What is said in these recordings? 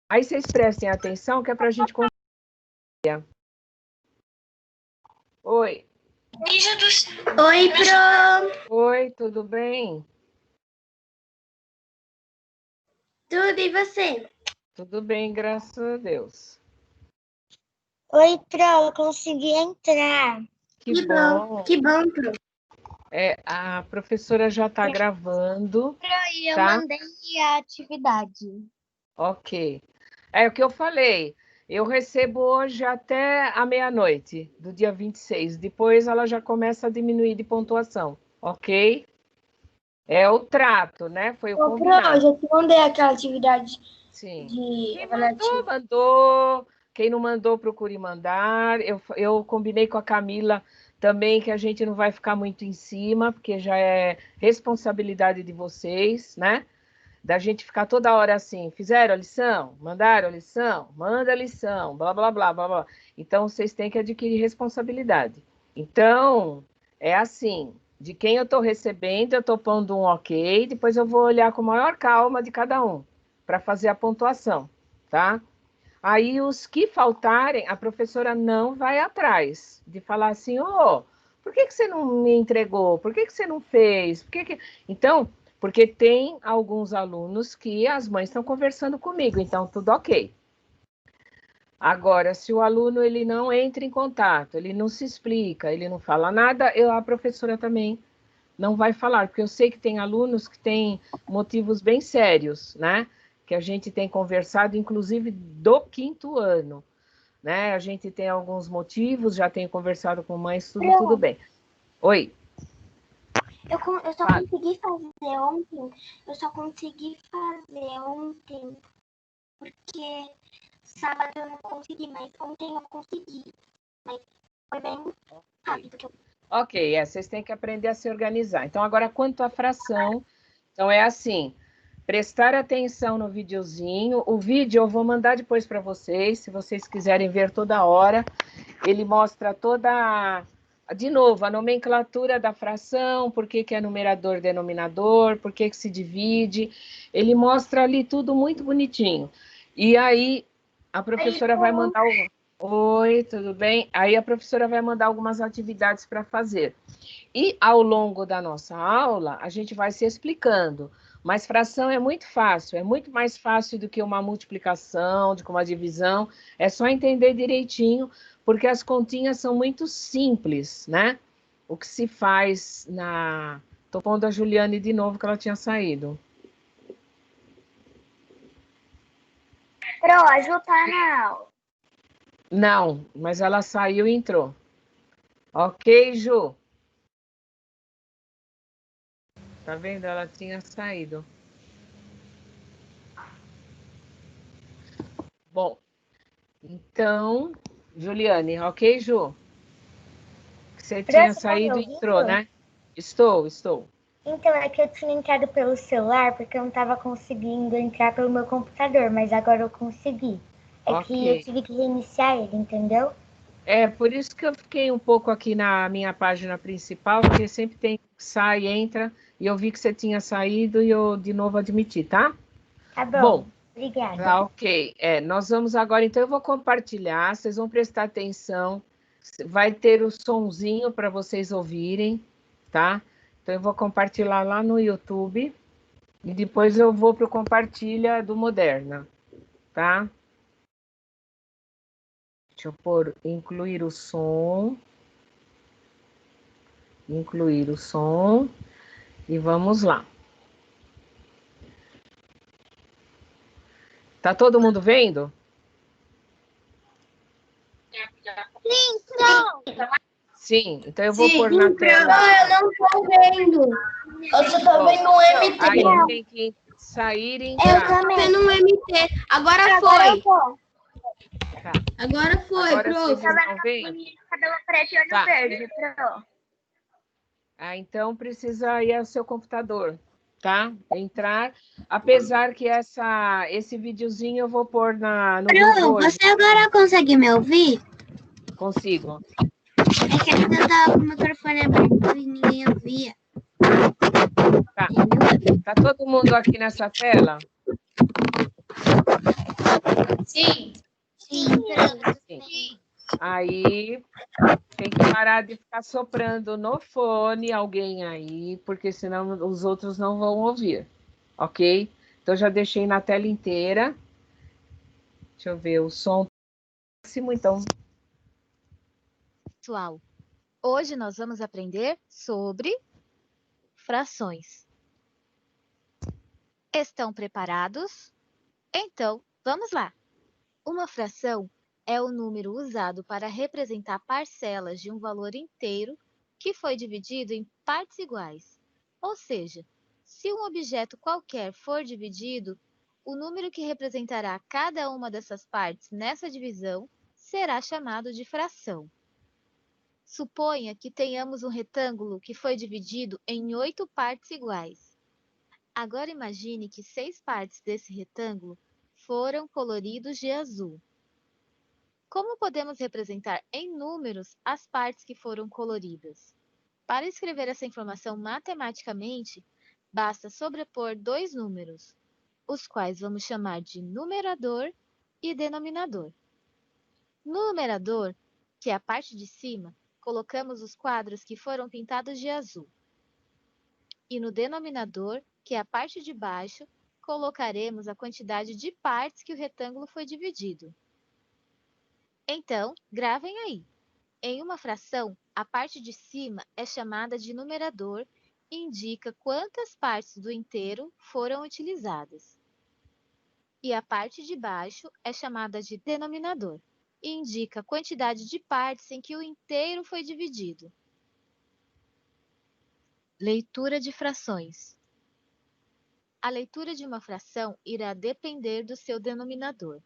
Aí vocês prestem atenção que é para a gente conseguir. Oi. Oi, Pro. Oi, tudo bem? Tudo, e você? Tudo bem, graças a Deus. Oi, Pro, eu consegui entrar. Que bom. Que bom, Pro. A professora já está gravando. Pro, e eu tá? mandei a atividade. Ok. É o que eu falei. Eu recebo hoje até a meia-noite do dia 26. Depois ela já começa a diminuir de pontuação, ok? É o trato, né? Foi o Pro, combinado. eu já te mandei aquela atividade Sim. de Quem avaliativo. mandou. Quem não mandou, procure mandar. Eu combinei com a Camila também que a gente não vai ficar muito em cima, porque já é responsabilidade de vocês, né? Da gente ficar toda hora assim, fizeram a lição? Mandaram a lição? Manda a lição, blá, blá, blá, blá, blá. Então, vocês têm que adquirir responsabilidade. Então, é assim, de quem eu estou recebendo, eu estou pondo um ok, depois eu vou olhar com a maior calma de cada um, para fazer a pontuação, tá? Aí, os que faltarem, a professora não vai atrás de falar assim, por que você não me entregou? Por que você não fez? Então, porque tem alguns alunos que as mães estão conversando comigo, então tudo ok. Agora, se o aluno ele não entra em contato, ele não se explica, ele não fala nada, a professora também não vai falar, porque eu sei que tem alunos que têm motivos bem sérios, né? Que a gente tem conversado, inclusive do 5º ano, né? A gente tem alguns motivos, já tenho conversado com mães, tudo bem. Oi. Eu só consegui fazer ontem. Eu só consegui fazer ontem porque sábado eu não consegui, mas ontem eu consegui. Mas foi bem rápido. Ok, vocês têm que aprender a se organizar. Então, agora, quanto à fração, então é assim, prestar atenção no videozinho. O vídeo eu vou mandar depois para vocês, se vocês quiserem ver toda hora. Ele mostra de novo, a nomenclatura da fração, por que é numerador, denominador, por que se divide. Ele mostra ali tudo muito bonitinho. E aí, a professora vai mandar Oi, tudo bem? Aí a professora vai mandar algumas atividades para fazer. E ao longo da nossa aula, a gente vai se explicando. Mas fração é muito fácil, é muito mais fácil do que uma multiplicação, do que uma divisão. É só entender direitinho, porque as continhas são muito simples, né? O que se faz na... Estou pondo a Juliane de novo, que ela tinha saído. Pro, a Ju tá na aula. Não, mas ela saiu e entrou. Ok, Ju? Tá vendo? Ela tinha saído. Bom, então, Juliane, ok, Ju? Você tinha saído e entrou, né? Estou. Então, é que eu tinha entrado pelo celular porque eu não estava conseguindo entrar pelo meu computador, mas agora eu consegui. É que eu tive que reiniciar ele, entendeu? É, por isso que eu fiquei um pouco aqui na minha página principal, porque sempre tem sai, entra, e eu vi que você tinha saído e eu de novo admiti, tá? Tá bom, obrigada. Tá, ok. Nós vamos agora, então eu vou compartilhar, vocês vão prestar atenção, vai ter o sonzinho para vocês ouvirem, tá? Então eu vou compartilhar lá no YouTube e depois eu vou para o compartilha do Moderna, tá? Deixa eu pôr, incluir o som, e vamos lá. Tá todo mundo vendo? Sim, não. Sim, então eu vou pôr na tela. Eu não tô vendo. Eu só tô vendo um MT. Aí tem que sair e entrar. Eu tô vendo um MT. Agora foi. Tá. Agora foi, Agora vocês Pro. estão vendo? Cabelo preto e olho verde, Pro. Então precisa ir ao seu computador, tá? Entrar. Apesar que esse videozinho eu vou pôr no grupo hoje. Você agora consegue me ouvir? Consigo. É que antes eu tava com o microfone aberto e ninguém ouvia. Tá todo mundo aqui nessa tela? Sim. Sim. Sim. Aí tem que parar de ficar soprando no fone alguém aí, porque senão os outros não vão ouvir, ok? Então já deixei na tela inteira. Deixa eu ver o som máximo, então. Pessoal, hoje nós vamos aprender sobre frações. Estão preparados? Então, vamos lá! Uma fração é o número usado para representar parcelas de um valor inteiro que foi dividido em partes iguais. Ou seja, se um objeto qualquer for dividido, o número que representará cada uma dessas partes nessa divisão será chamado de fração. Suponha que tenhamos um retângulo que foi dividido em 8 partes iguais. Agora imagine que 6 partes desse retângulo foram coloridos de azul. Como podemos representar em números as partes que foram coloridas? Para escrever essa informação matematicamente, basta sobrepor dois números, os quais vamos chamar de numerador e denominador. No numerador, que é a parte de cima, colocamos os quadros que foram pintados de azul. E no denominador, que é a parte de baixo, colocaremos a quantidade de partes que o retângulo foi dividido. Então, gravem aí. Em uma fração, a parte de cima é chamada de numerador e indica quantas partes do inteiro foram utilizadas. E a parte de baixo é chamada de denominador e indica a quantidade de partes em que o inteiro foi dividido. Leitura de frações. A leitura de uma fração irá depender do seu denominador.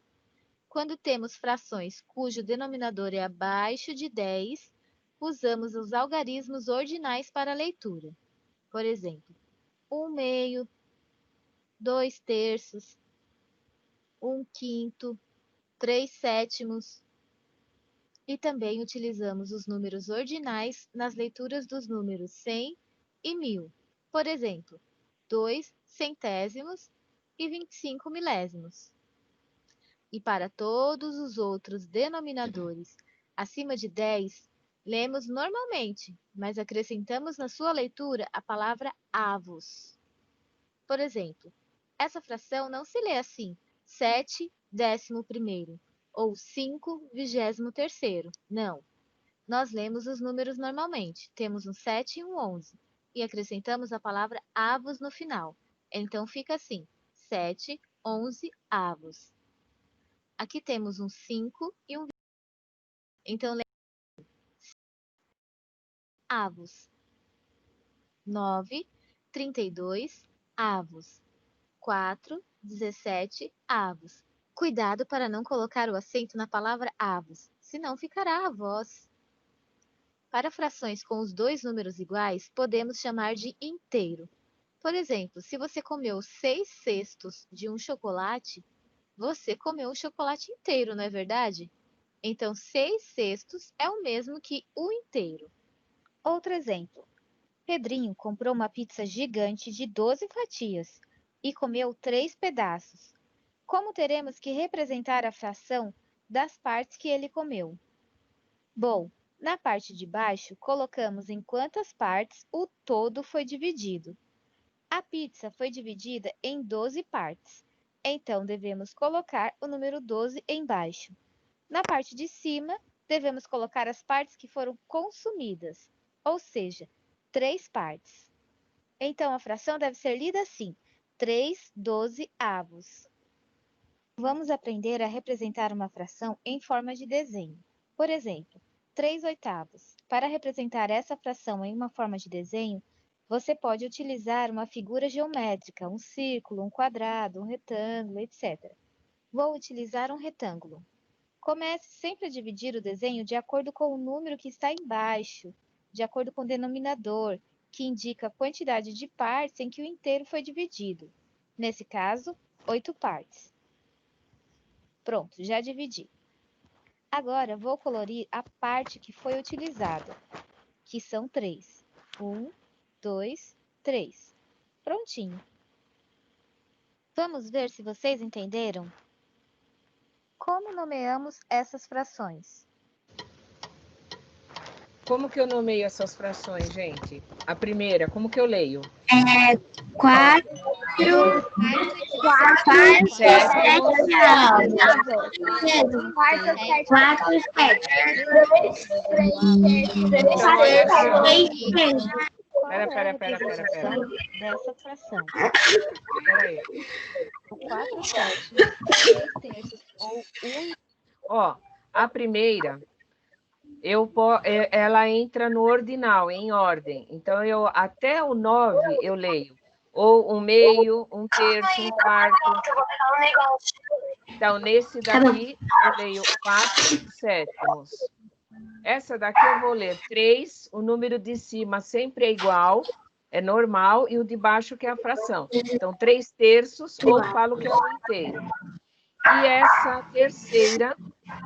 Quando temos frações cujo denominador é abaixo de 10, usamos os algarismos ordinais para a leitura. Por exemplo, 1/2, 2/3, 1/5, 3/7. E também utilizamos os números ordinais nas leituras dos números 100 e 1000. Por exemplo, 2 centésimos e 25 milésimos. E para todos os outros denominadores acima de 10, lemos normalmente, mas acrescentamos na sua leitura a palavra avos. Por exemplo, essa fração não se lê assim, 7/11 ou 5/23. Não. Nós lemos os números normalmente, temos um 7 e um 11, e acrescentamos a palavra avos no final. Então fica assim, 7, 11 avos. Aqui temos um 5 e um 20. Então, avos. 9, 32 avos. 4, 17 avos. Cuidado para não colocar o acento na palavra avos, senão ficará avós. Para frações com os dois números iguais, podemos chamar de inteiro. Por exemplo, se você comeu 6/6 de um chocolate, você comeu um chocolate inteiro, não é verdade? Então, 6/6 é o mesmo que o inteiro. Outro exemplo. Pedrinho comprou uma pizza gigante de 12 fatias e comeu 3 pedaços. Como teremos que representar a fração das partes que ele comeu? Bom, na parte de baixo, colocamos em quantas partes o todo foi dividido. A pizza foi dividida em 12 partes, então devemos colocar o número 12 embaixo. Na parte de cima, devemos colocar as partes que foram consumidas, ou seja, 3 partes. Então, a fração deve ser lida assim, 3/12 avos. Vamos aprender a representar uma fração em forma de desenho. Por exemplo, 3/8. Para representar essa fração em uma forma de desenho, você pode utilizar uma figura geométrica, um círculo, um quadrado, um retângulo, etc. Vou utilizar um retângulo. Comece sempre a dividir o desenho de acordo com o número que está embaixo, de acordo com o denominador, que indica a quantidade de partes em que o inteiro foi dividido. Nesse caso, 8 partes. Pronto, já dividi. Agora, vou colorir a parte que foi utilizada, que são 3. 1, 2, 3. Prontinho. Vamos ver se vocês entenderam? Como nomeamos essas frações? Como que eu nomeio essas frações, gente? A primeira, como que eu leio? 4, 7 avos. 4, 7. Então, essa... Qual é a representação dessa fração? Peraí. O 4, 7, 3 terços ou 1... Ó, a primeira, ela entra no ordinal, em ordem. Então, até o 9 eu leio. Ou 1/2, 1/3, 1/4. Então, nesse daqui, eu leio 4 sétimos. Essa daqui eu vou ler 3, o número de cima sempre é igual, é normal, e o de baixo que é a fração. Então, 3 terços, ou falo que é 1 inteiro. E essa terceira,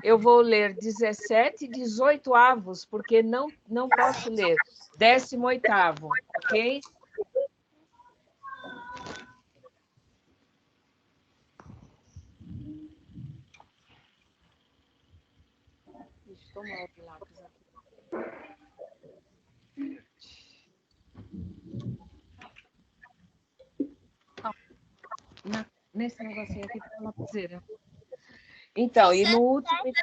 eu vou ler 17 18avos, porque não posso ler 18º, ok? Deixa eu tomar outro lápis aqui. Nesse negocinho aqui tem uma lapiseira. Então, e no último,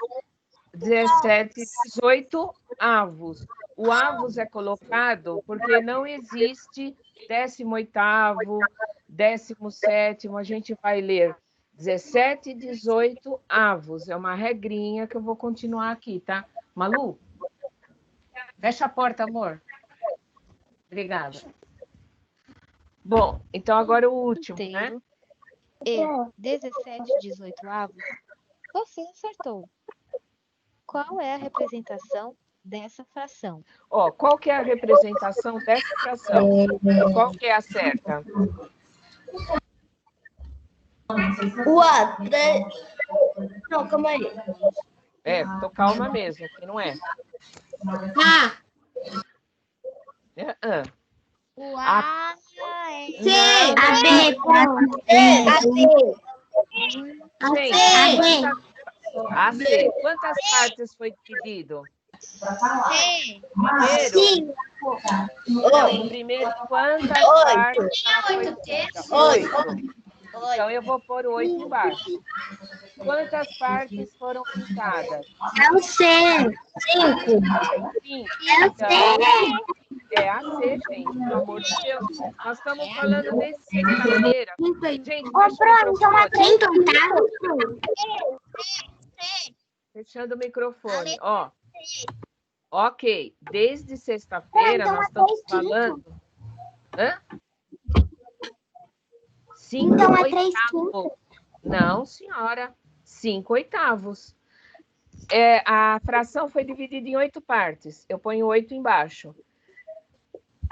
17 18avos. O avos é colocado porque não existe 18º, 17º, a gente vai ler 17 18avos. É uma regrinha que eu vou continuar aqui, tá? Malu? Fecha a porta, amor. Obrigada. Bom, então agora o último, né? E 17 18avos. Você acertou. Qual é a representação dessa fração? Ó, qual que é a representação dessa fração? Qual que é a certa? Não, calma aí. Tô calma mesmo, que não é. O A C, A, B, A, C. Quantas partes foi dividido? Primeiro, não, primeiro, quantas partes ela foi dividida? 8. Então, eu vou pôr 8 embaixo. Quantas partes foram pintadas? É o C. 5. 5. Então, é a C, gente, pelo amor de Deus. Nós estamos falando desde sexta-feira. Gente, fecha o microfone. Fechando o microfone, ó. Ok, desde sexta-feira nós estamos falando... Hã? 5 oitavos. Não, senhora. 5 oitavos. A fração foi dividida em 8 partes. Eu ponho 8 embaixo.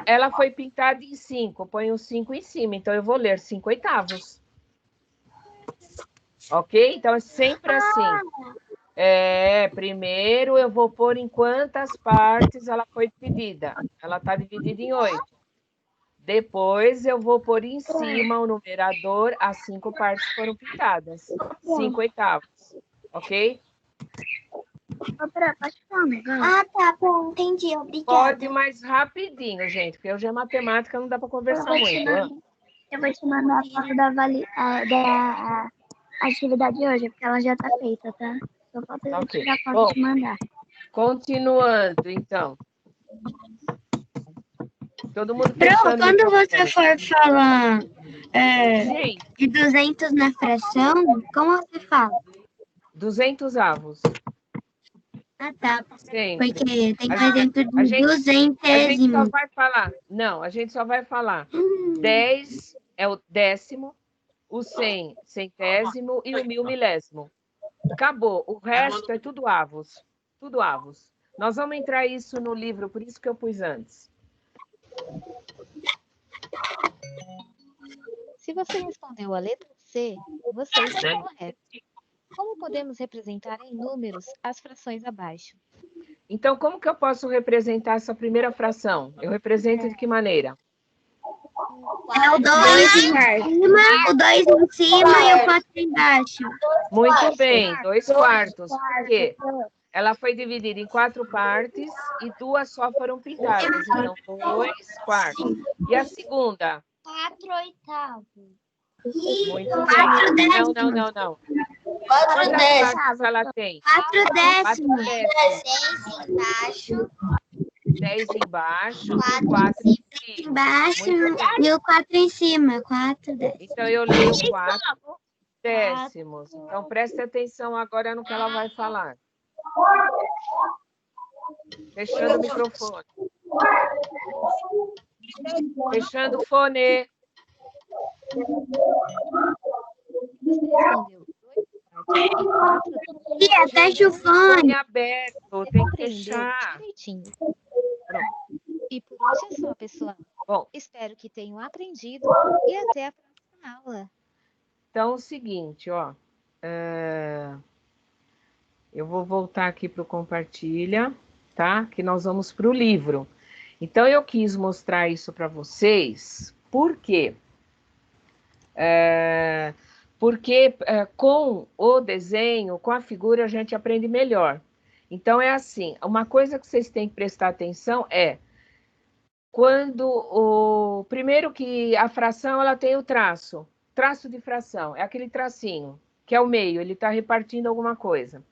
Ela foi pintada em 5. Eu ponho 5 em cima. Então, eu vou ler 5 oitavos. Ok? Então, é sempre assim. Primeiro eu vou pôr em quantas partes ela foi dividida. Ela está dividida em 8. Depois eu vou pôr em cima o numerador, as 5 partes foram pintadas. 5 oitavos. Ok? Pode falar um negócio? Ah, tá bom, entendi, obrigada. Pode mais rapidinho, gente, porque hoje é matemática, não dá para conversar muito. Eu vou te mandar a foto da atividade hoje, porque ela já está feita, tá? Só falta eu tirar a foto e te mandar. Continuando, então. Todo mundo pensando... Quando você for falar de 200 na fração, como você fala? 200avos. Ah, tá. Sempre. Porque tem que exemplo de 200. A gente só vai falar... Não, a gente só vai falar 10 é o décimo, o 100, centésimo e o 1000 milésimo. Acabou. O resto é tudo avos. Tudo avos. Nós vamos entrar isso no livro, por isso que eu pus antes. Se você respondeu a letra C, você está correto. Como podemos representar em números as frações abaixo? Então, como que eu posso representar essa primeira fração? Eu represento de que maneira? É o 2 em cima, o 2 em cima e o 4 embaixo. Muito bem, 2/4. Por quê? Ela foi dividida em 4 partes e 2 só foram pintadas. Então, 2/4. E a segunda? 4/8. Muito bem. Não. 4 Quantas partes ela tem? 4 décimos. 6 embaixo. 10 embaixo e 4 em cima. Embaixo Muito bem. e o 4 em cima. 4 décimos. Então, eu leio 4 décimos. Então, preste atenção agora no que ela vai falar. Fechando o microfone. Fechando o fone. Respondeu 2/4 e 4 Tia, fecha o fone. Fone aberto, tem que fechar. direitinho. Pronto. E por hoje é só, pessoal. Bom, Espero que tenham aprendido e até a próxima aula. então é o seguinte, ó. Eu vou voltar aqui para o compartilha, tá? Que nós vamos para o livro. Então, eu quis mostrar isso para vocês, por quê? Porque com o desenho, com a figura, a gente aprende melhor. Então, é assim, uma coisa que vocês têm que prestar atenção é quando primeiro que a fração ela tem o traço de fração, é aquele tracinho, que é o meio, ele está repartindo alguma coisa.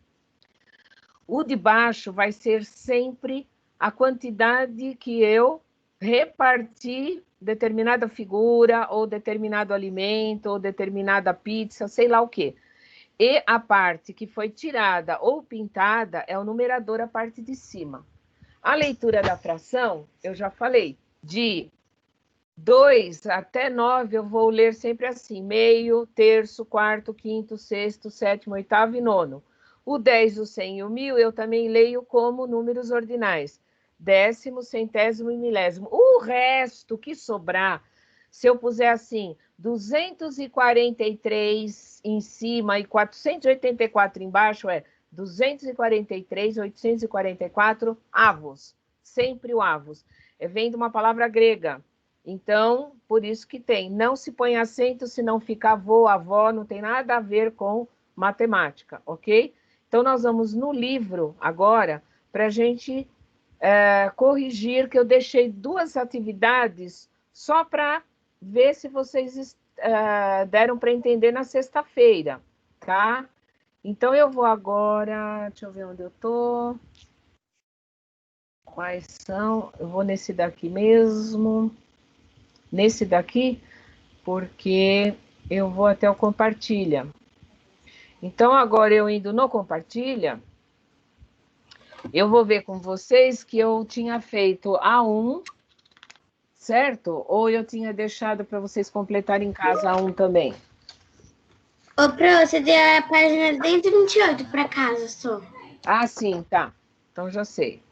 O de baixo vai ser sempre a quantidade que eu reparti determinada figura, ou determinado alimento, ou determinada pizza, sei lá o quê. E a parte que foi tirada ou pintada é o numerador, a parte de cima. A leitura da fração, eu já falei, de 2 até 9 eu vou ler sempre assim, meio, terço, quarto, quinto, sexto, sétimo, oitavo e nono. O 10, o 100 e o 1000 eu também leio como números ordinais, décimo, centésimo e milésimo. O resto que sobrar, se eu puser assim, 243 em cima e 484 embaixo, é 243, 844 avos, sempre o avos. Vem de uma palavra grega. Então, por isso que tem. Não se põe acento, senão fica avô, avó, não tem nada a ver com matemática, ok? Então, nós vamos no livro agora para a gente corrigir, que eu deixei 2 atividades só para ver se vocês deram para entender na sexta-feira, tá? Então, eu vou agora, deixa eu ver onde eu estou. Quais são? Eu vou nesse daqui mesmo. Nesse daqui, porque eu vou até o compartilha. Então, agora eu indo no compartilha, eu vou ver com vocês que eu tinha feito A1, certo? Ou eu tinha deixado para vocês completarem em casa A1 também? Ô, Pro, você deu a página 128 para casa só. Ah, sim, tá. Então já sei.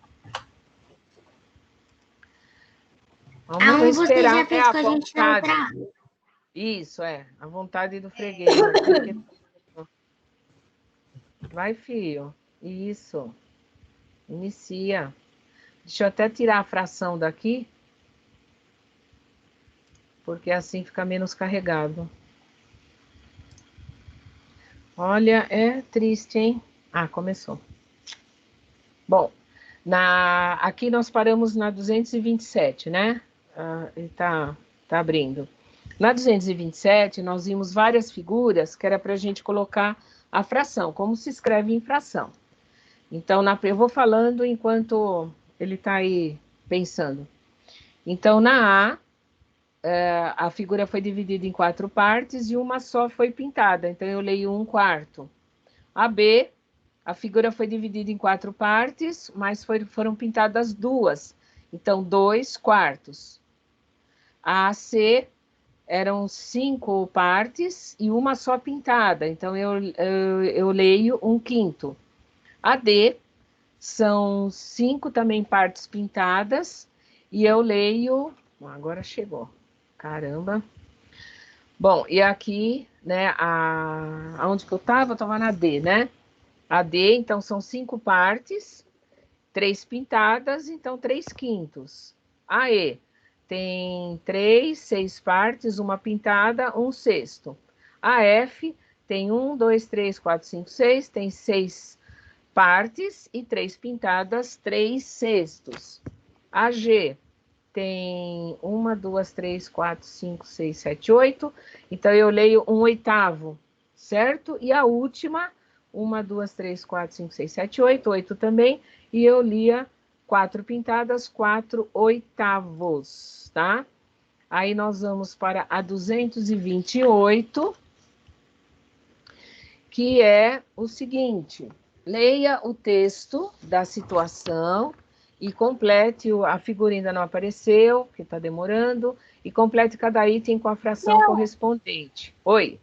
Vamos esperar, você já fez com a gente na outra. Isso, a vontade do freguês. Vai, filho. Isso. Inicia. Deixa eu até tirar a fração daqui, porque assim fica menos carregado. Olha, é triste, hein? Ah, começou. Bom, aqui nós paramos na 227, né? Ele tá abrindo. Na 227, nós vimos várias figuras que era para a gente colocar a fração, como se escreve em fração. Então, eu vou falando enquanto ele está aí pensando. Então, na A figura foi dividida em 4 partes e uma só foi pintada. Então, eu leio 1/4. A B, a figura foi dividida em 4 partes, mas foram pintadas 2. Então, 2/4. A C eram 5 partes e uma só pintada. Então, eu leio 1/5. A D são 5 também partes pintadas e eu leio... Agora chegou. Caramba. Bom, e aqui, né, aonde que eu estava? Eu estava na D, né? A D, então, são 5 partes, 3 pintadas, então 3/5. A E, tem 3, 6 partes, uma pintada, 1/6. A F tem 1, 2, 3, 4, 5, 6, tem 6 partes e 3 pintadas, 3/6. A G tem 1, 2, 3, 4, 5, 6, 7, 8. Então, eu leio 1/8, certo? E a última, 1, 2, 3, 4, 5, 6, 7, 8. 8 também. E eu lia 4 pintadas, 4/8, tá? Aí, nós vamos para a 228, que é o seguinte: leia o texto da situação e complete, a figura ainda não apareceu, porque está demorando, e complete cada item com a fração correspondente. Oi?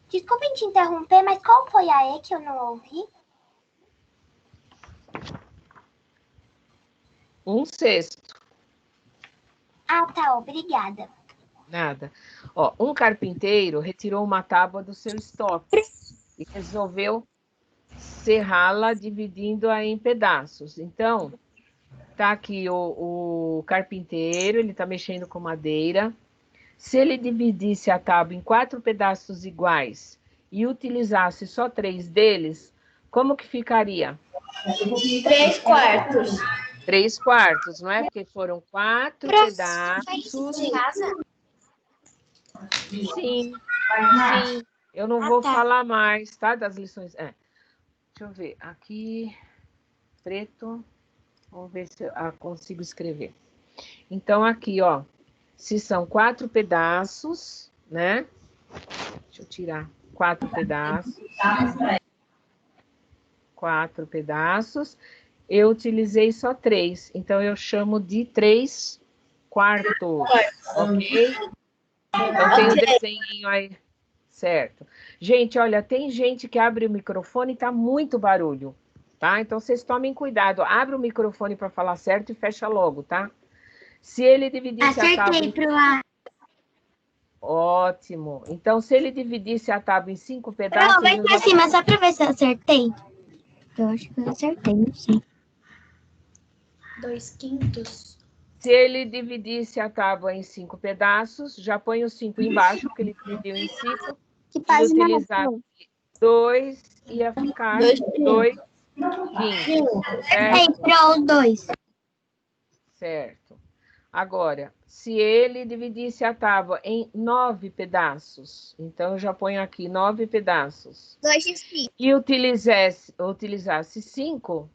Desculpa te interromper, mas qual foi a E que eu não ouvi? 1/6. Ah, tá, obrigada. Nada. Ó, um carpinteiro retirou uma tábua do seu estoque e resolveu serrá-la, dividindo-a em pedaços. Então, tá aqui o carpinteiro, ele está mexendo com madeira. Se ele dividisse a tábua em 4 pedaços iguais e utilizasse só 3 deles, como que ficaria? 3/4. 3/4, não é? Porque foram 4 pedaços. Sim, sim. Eu não vou falar mais, tá? Das lições. Deixa eu ver. Aqui, preto. Vamos ver se eu consigo escrever. Então, aqui, ó. Se são 4 pedaços, né? Deixa eu tirar 4 pedaços. 4 pedaços. Eu utilizei só 3. Então, eu chamo de 3/4. Ok? Então, tem o desenho aí. Certo. Gente, olha, tem gente que abre o microfone e tá muito barulho, tá? Então, vocês tomem cuidado. Abre o microfone para falar certo e fecha logo, tá? Se ele dividisse a tábua... Acertei pro ar. Ótimo. Então, se ele dividisse a tábua em 5 pedaços... Não, vai pra cima, só pra ver se eu acertei. Eu acho que eu acertei, não sei. 2/5. Se ele dividisse a tábua em 5 pedaços, já põe os 5 embaixo, porque ele dividiu em 5. Que E página utilizar 2, ia ficar 2/5. Acertei pro 2. Certo. Agora, se ele dividisse a tábua em 9 pedaços, então eu já ponho aqui 9 pedaços. 2/5. E utilizasse 5,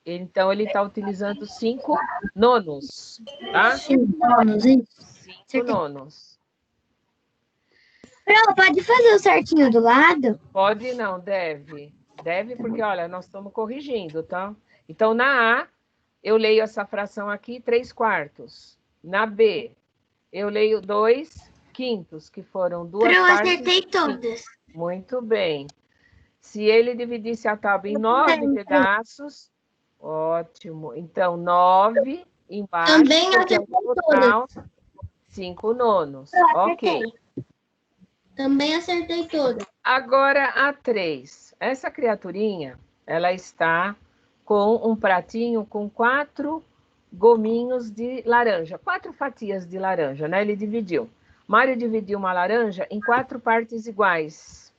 então ele está utilizando 5 nonos, tá? 5 nonos, isso. 5 nonos. Pro, pode fazer o certinho do lado? Pode não, deve. Deve porque, olha, nós estamos corrigindo, tá? Então, na A, eu leio essa fração aqui, 3/4. Na B, eu leio 2/5, que foram 2 Eu partes. acertei todas. Muito bem. Se ele dividisse a tábua em 9 pedaços, ótimo. Então, 9 embaixo, Também porque é acertei o total, 5 nonos. Ok. Também acertei todas. Agora, a 3. Essa criaturinha, ela está com um pratinho com 4 gominhos de laranja, 4 fatias de laranja, né? Ele dividiu. Mário dividiu uma laranja em 4 partes iguais.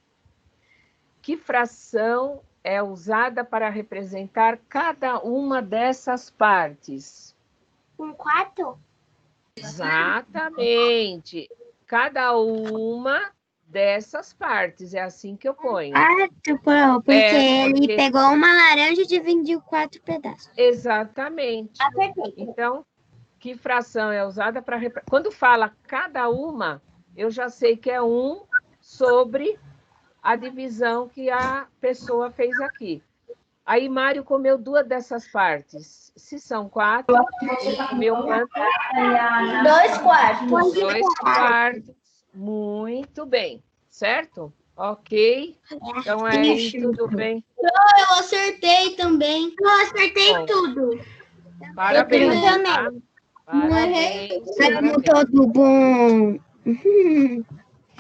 Que fração é usada para representar cada uma dessas partes? 1/4? Exatamente. Cada uma dessas partes, é assim que eu ponho. 4, porque ele pegou uma laranja e dividiu 4 pedaços. Exatamente. Acertei. Então, que fração é usada para... Quando fala cada uma, eu já sei que é 1 sobre a divisão que a pessoa fez aqui. Aí, Mário comeu 2 dessas partes. Se são 4, ele comeu quanto? 2/4. 2/4. Muito bem. Certo? Ok. Então, aí, tudo bem. Eu acertei também. Eu acertei tudo. Parabéns, Eu tá? Parabéns. Tudo bom.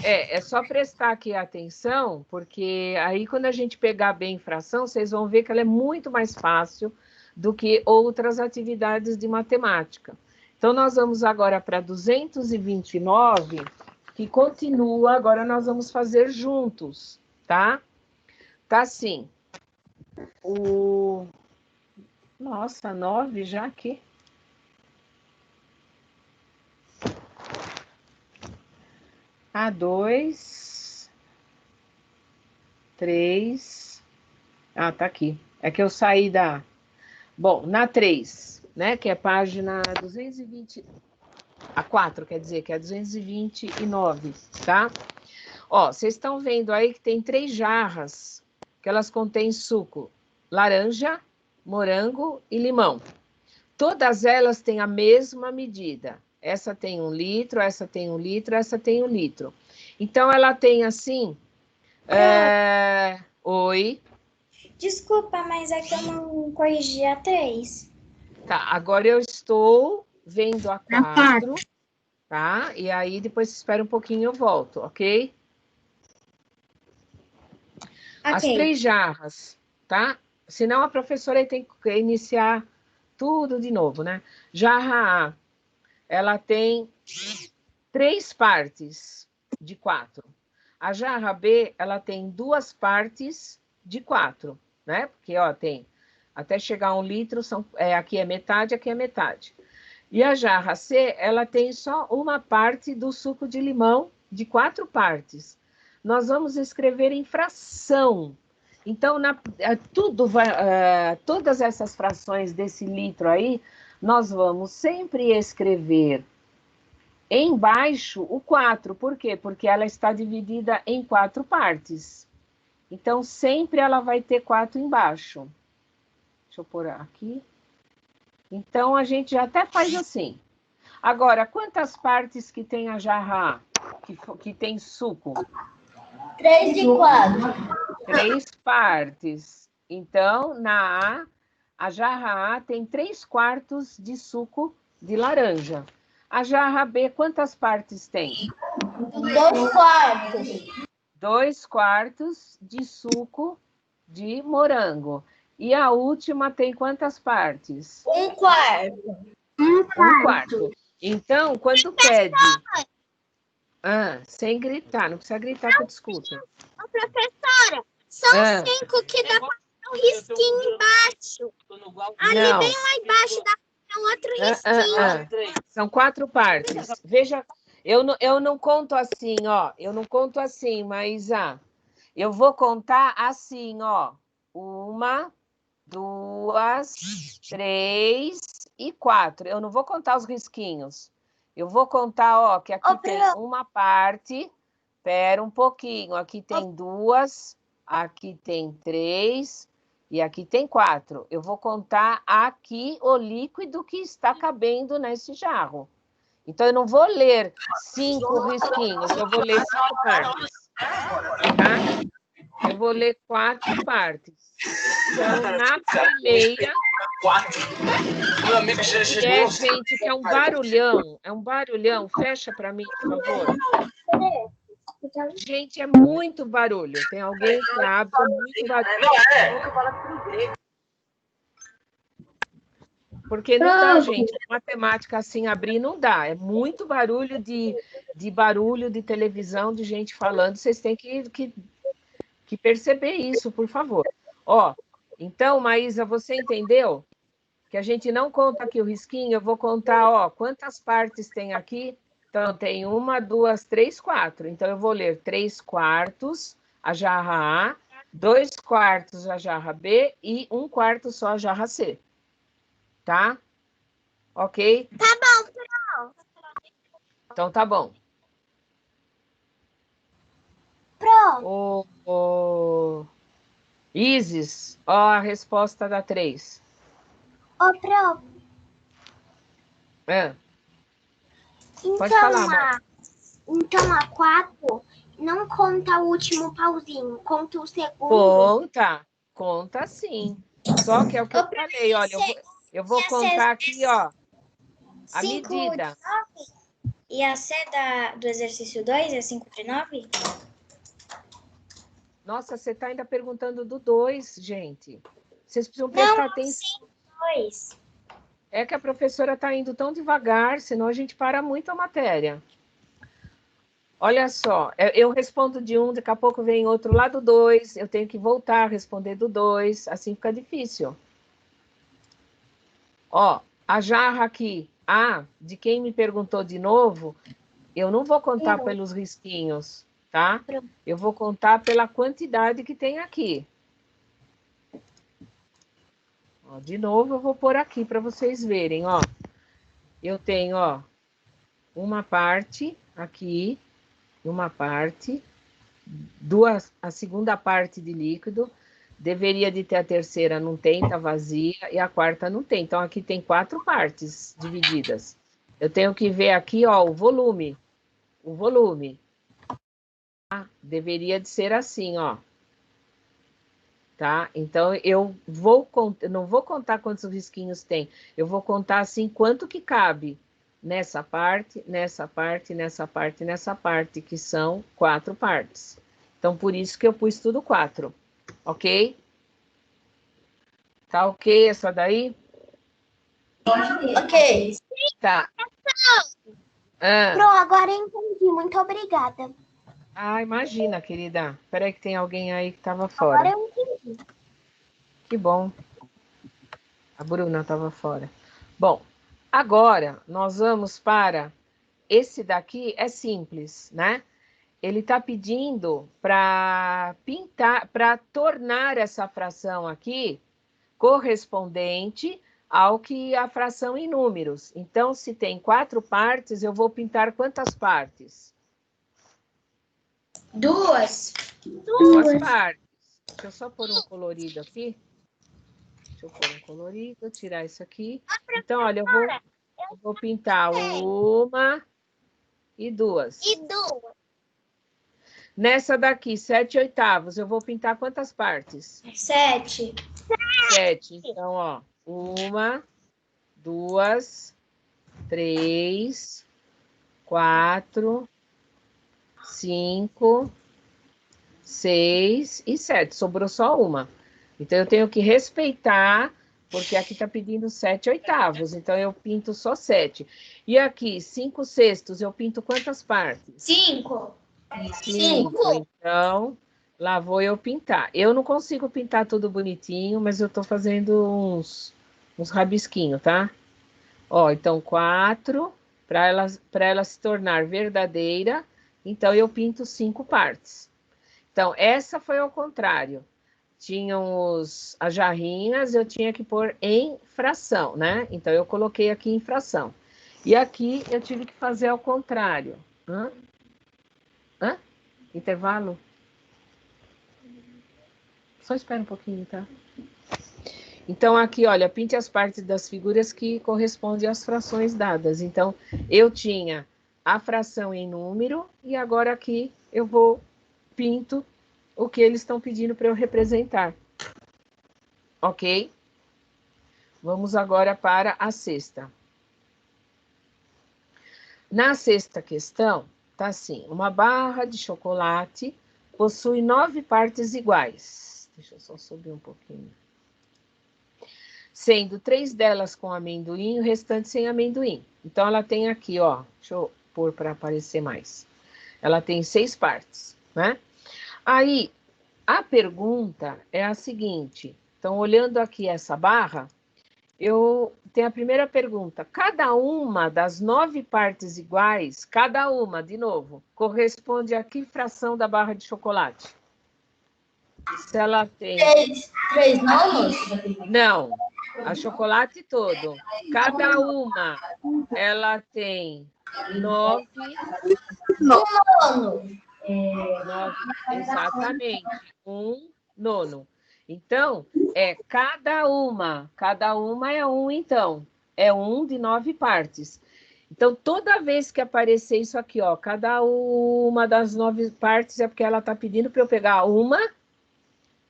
É só prestar aqui atenção, porque aí quando a gente pegar bem fração, vocês vão ver que ela é muito mais fácil do que outras atividades de matemática. Então, nós vamos agora para 229, que continua, agora nós vamos fazer juntos, tá? Tá assim. Nossa, 9 já aqui. A2, 3. Ah, tá aqui. É que eu saí da... Bom, na 3, né? Que é página 220... A 4, quer dizer, que é 229, tá? Ó, vocês estão vendo aí que tem 3 jarras, que elas contêm suco. Laranja, morango e limão. Todas elas têm a mesma medida. Essa tem 1 litro, essa tem 1 litro, essa tem 1 litro. Então, ela tem assim... Oi? Desculpa, mas é que eu não corrigi a 3. Tá, agora eu estou vendo a 4, tá? E aí, depois espera um pouquinho, eu volto, ok? As 3 jarras, tá? Senão a professora tem que iniciar tudo de novo, né? Jarra A, ela tem 3 partes de 4. A jarra B, ela tem 2 partes de 4, né? Porque, ó, tem até chegar a 1 litro, aqui é metade, aqui é metade. E a jarra C, ela tem só uma parte do suco de limão, de 4 partes. Nós vamos escrever em fração. Então, todas essas frações desse litro aí, nós vamos sempre escrever embaixo o 4. Por quê? Porque ela está dividida em 4 partes. Então, sempre ela vai ter 4 embaixo. Deixa eu pôr aqui. Então, a gente já até faz assim. Agora, quantas partes que tem a jarra A, que tem suco? 3 de 4. 3 partes. Então, na A jarra A tem 3/4 de suco de laranja. A jarra B, quantas partes tem? 2 quartos. 2/4 de suco de morango. E a última tem quantas partes? 1 quarto. 1/4. Então, quando pede... sem gritar, não precisa gritar que eu te escuto. Professora, são 5 que dá para um risquinho embaixo. Ali Não. bem lá embaixo dá para um outro risquinho. São 4 partes. Veja, eu não conto assim, ó. Eu não conto assim, Maísa. Eu vou contar assim, ó. 1, 2, 3 e 4. Eu não vou contar os risquinhos. Eu vou contar, ó, que aqui tem uma parte. Espera um pouquinho. Aqui tem 2, aqui tem 3 e aqui tem 4. Eu vou contar aqui o líquido que está cabendo nesse jarro. Então, eu não vou ler 5 risquinhos, eu vou ler 5 partes. Tá? Eu vou ler 4 partes. Então, na primeira... gente, que é um barulhão. Fecha para mim, por favor. Gente, é muito barulho. Tem alguém que abre, muito barulho. Porque não dá, gente. Matemática assim abrir não dá. É muito barulho de barulho de televisão, de gente falando. Vocês têm que perceber isso, por favor. Ó, então, Maísa, você entendeu? Que a gente não conta aqui o risquinho, eu vou contar, ó, quantas partes tem aqui. Então, tem 1, 2, 3, 4. Então, eu vou ler 3/4 a jarra A, 2/4 a jarra B e 1/4 só a jarra C. Tá? Ok? Tá bom, pronto. Então, tá bom. Pronto. Isis, ó a resposta da 3. Pro. Pode falar, então, a 4 não conta o último pauzinho, conta o Conta, segundo. conta sim. Só que é o que eu falei, olha, eu vou contar aqui, ó, a medida. E a C do exercício 2 é 5 de 9? Nossa, você está ainda perguntando do 2, gente. Vocês precisam prestar atenção. Não, 2. É que a professora está indo tão devagar, senão a gente para muito a matéria. Olha só, eu respondo de um, daqui a pouco vem outro lá do 2, eu tenho que voltar a responder do 2, assim fica difícil. Ó, a jarra aqui, de quem me perguntou de novo, eu não vou contar pelos risquinhos, tá? Eu vou contar pela quantidade que tem aqui. Ó, de novo, eu vou pôr aqui para vocês verem, ó. Eu tenho, ó, uma parte aqui, uma parte, a segunda parte de líquido, deveria de ter a terceira, não tem, tá vazia, e a quarta não tem. Então, aqui tem 4 partes divididas. Eu tenho que ver aqui, ó, o volume. O volume. Tá? Deveria de ser assim, ó. Tá? Então, eu não vou contar quantos risquinhos tem. Eu vou contar, assim, quanto que cabe nessa parte, nessa parte, nessa parte, nessa parte, que são 4 partes. Então, por isso que eu pus tudo 4. Ok? Tá ok essa daí? Ok. Tá. Pro, agora eu entendi. Muito obrigada. Imagina, querida. Espera aí que tem alguém aí que estava Agora fora. eu entendi. Que bom. A Bruna estava fora. Bom, agora nós vamos para... Esse daqui é simples, né? Ele está pedindo para pintar, para tornar essa fração aqui correspondente ao que a fração em números. Então, se tem 4 partes, eu vou pintar quantas partes? 2. 2 partes. Deixa eu só pôr um colorido aqui. Deixa eu pôr um colorido, tirar isso aqui. Então, olha, eu vou pintar 1 e 2. Nessa daqui, 7/8, eu vou pintar quantas partes? 7. 7. Então, ó, 1, 2, 3, 4, 5, 6 e 7. Sobrou só uma. Então, eu tenho que respeitar, porque aqui está pedindo 7/8. Então, eu pinto só 7. E aqui, 5/6, eu pinto quantas partes? 5. 5. Então, lá vou eu pintar. Eu não consigo pintar tudo bonitinho, mas eu estou fazendo uns rabisquinhos, tá? Ó, então, 4, para ela se tornar verdadeira, então eu pinto 5 partes. Então, essa foi ao contrário. Tinham as jarrinhas, eu tinha que pôr em fração, né? Então, eu coloquei aqui em fração. E aqui eu tive que fazer ao contrário. Hã? Intervalo? Só espera um pouquinho, tá? Então, aqui, olha, pinte as partes das figuras que correspondem às frações dadas. Então, eu tinha a fração em número e agora aqui eu pinto o que eles estão pedindo para eu representar. Ok? Vamos agora para a sexta. Na sexta questão, tá assim, uma barra de chocolate possui 9 partes iguais. Deixa eu só subir um pouquinho. Sendo 3 delas com amendoim e o restante sem amendoim. Então, ela tem aqui, ó, deixa eu pôr para aparecer mais. Ela tem 6 partes, né? Aí, a pergunta é a seguinte. Então, olhando aqui essa barra, eu tenho a primeira pergunta. Cada uma das 9 partes iguais, cada uma, de novo, corresponde a que fração da barra de chocolate? Se ela tem... 3 nonos? Não, a chocolate todo. Cada uma, ela tem 9... Nono. 9, exatamente, 1 nono. Então, cada uma é 1, então. É 1 de 9 partes. Então, toda vez que aparecer isso aqui, ó, cada uma das 9 partes é porque ela está pedindo para eu pegar uma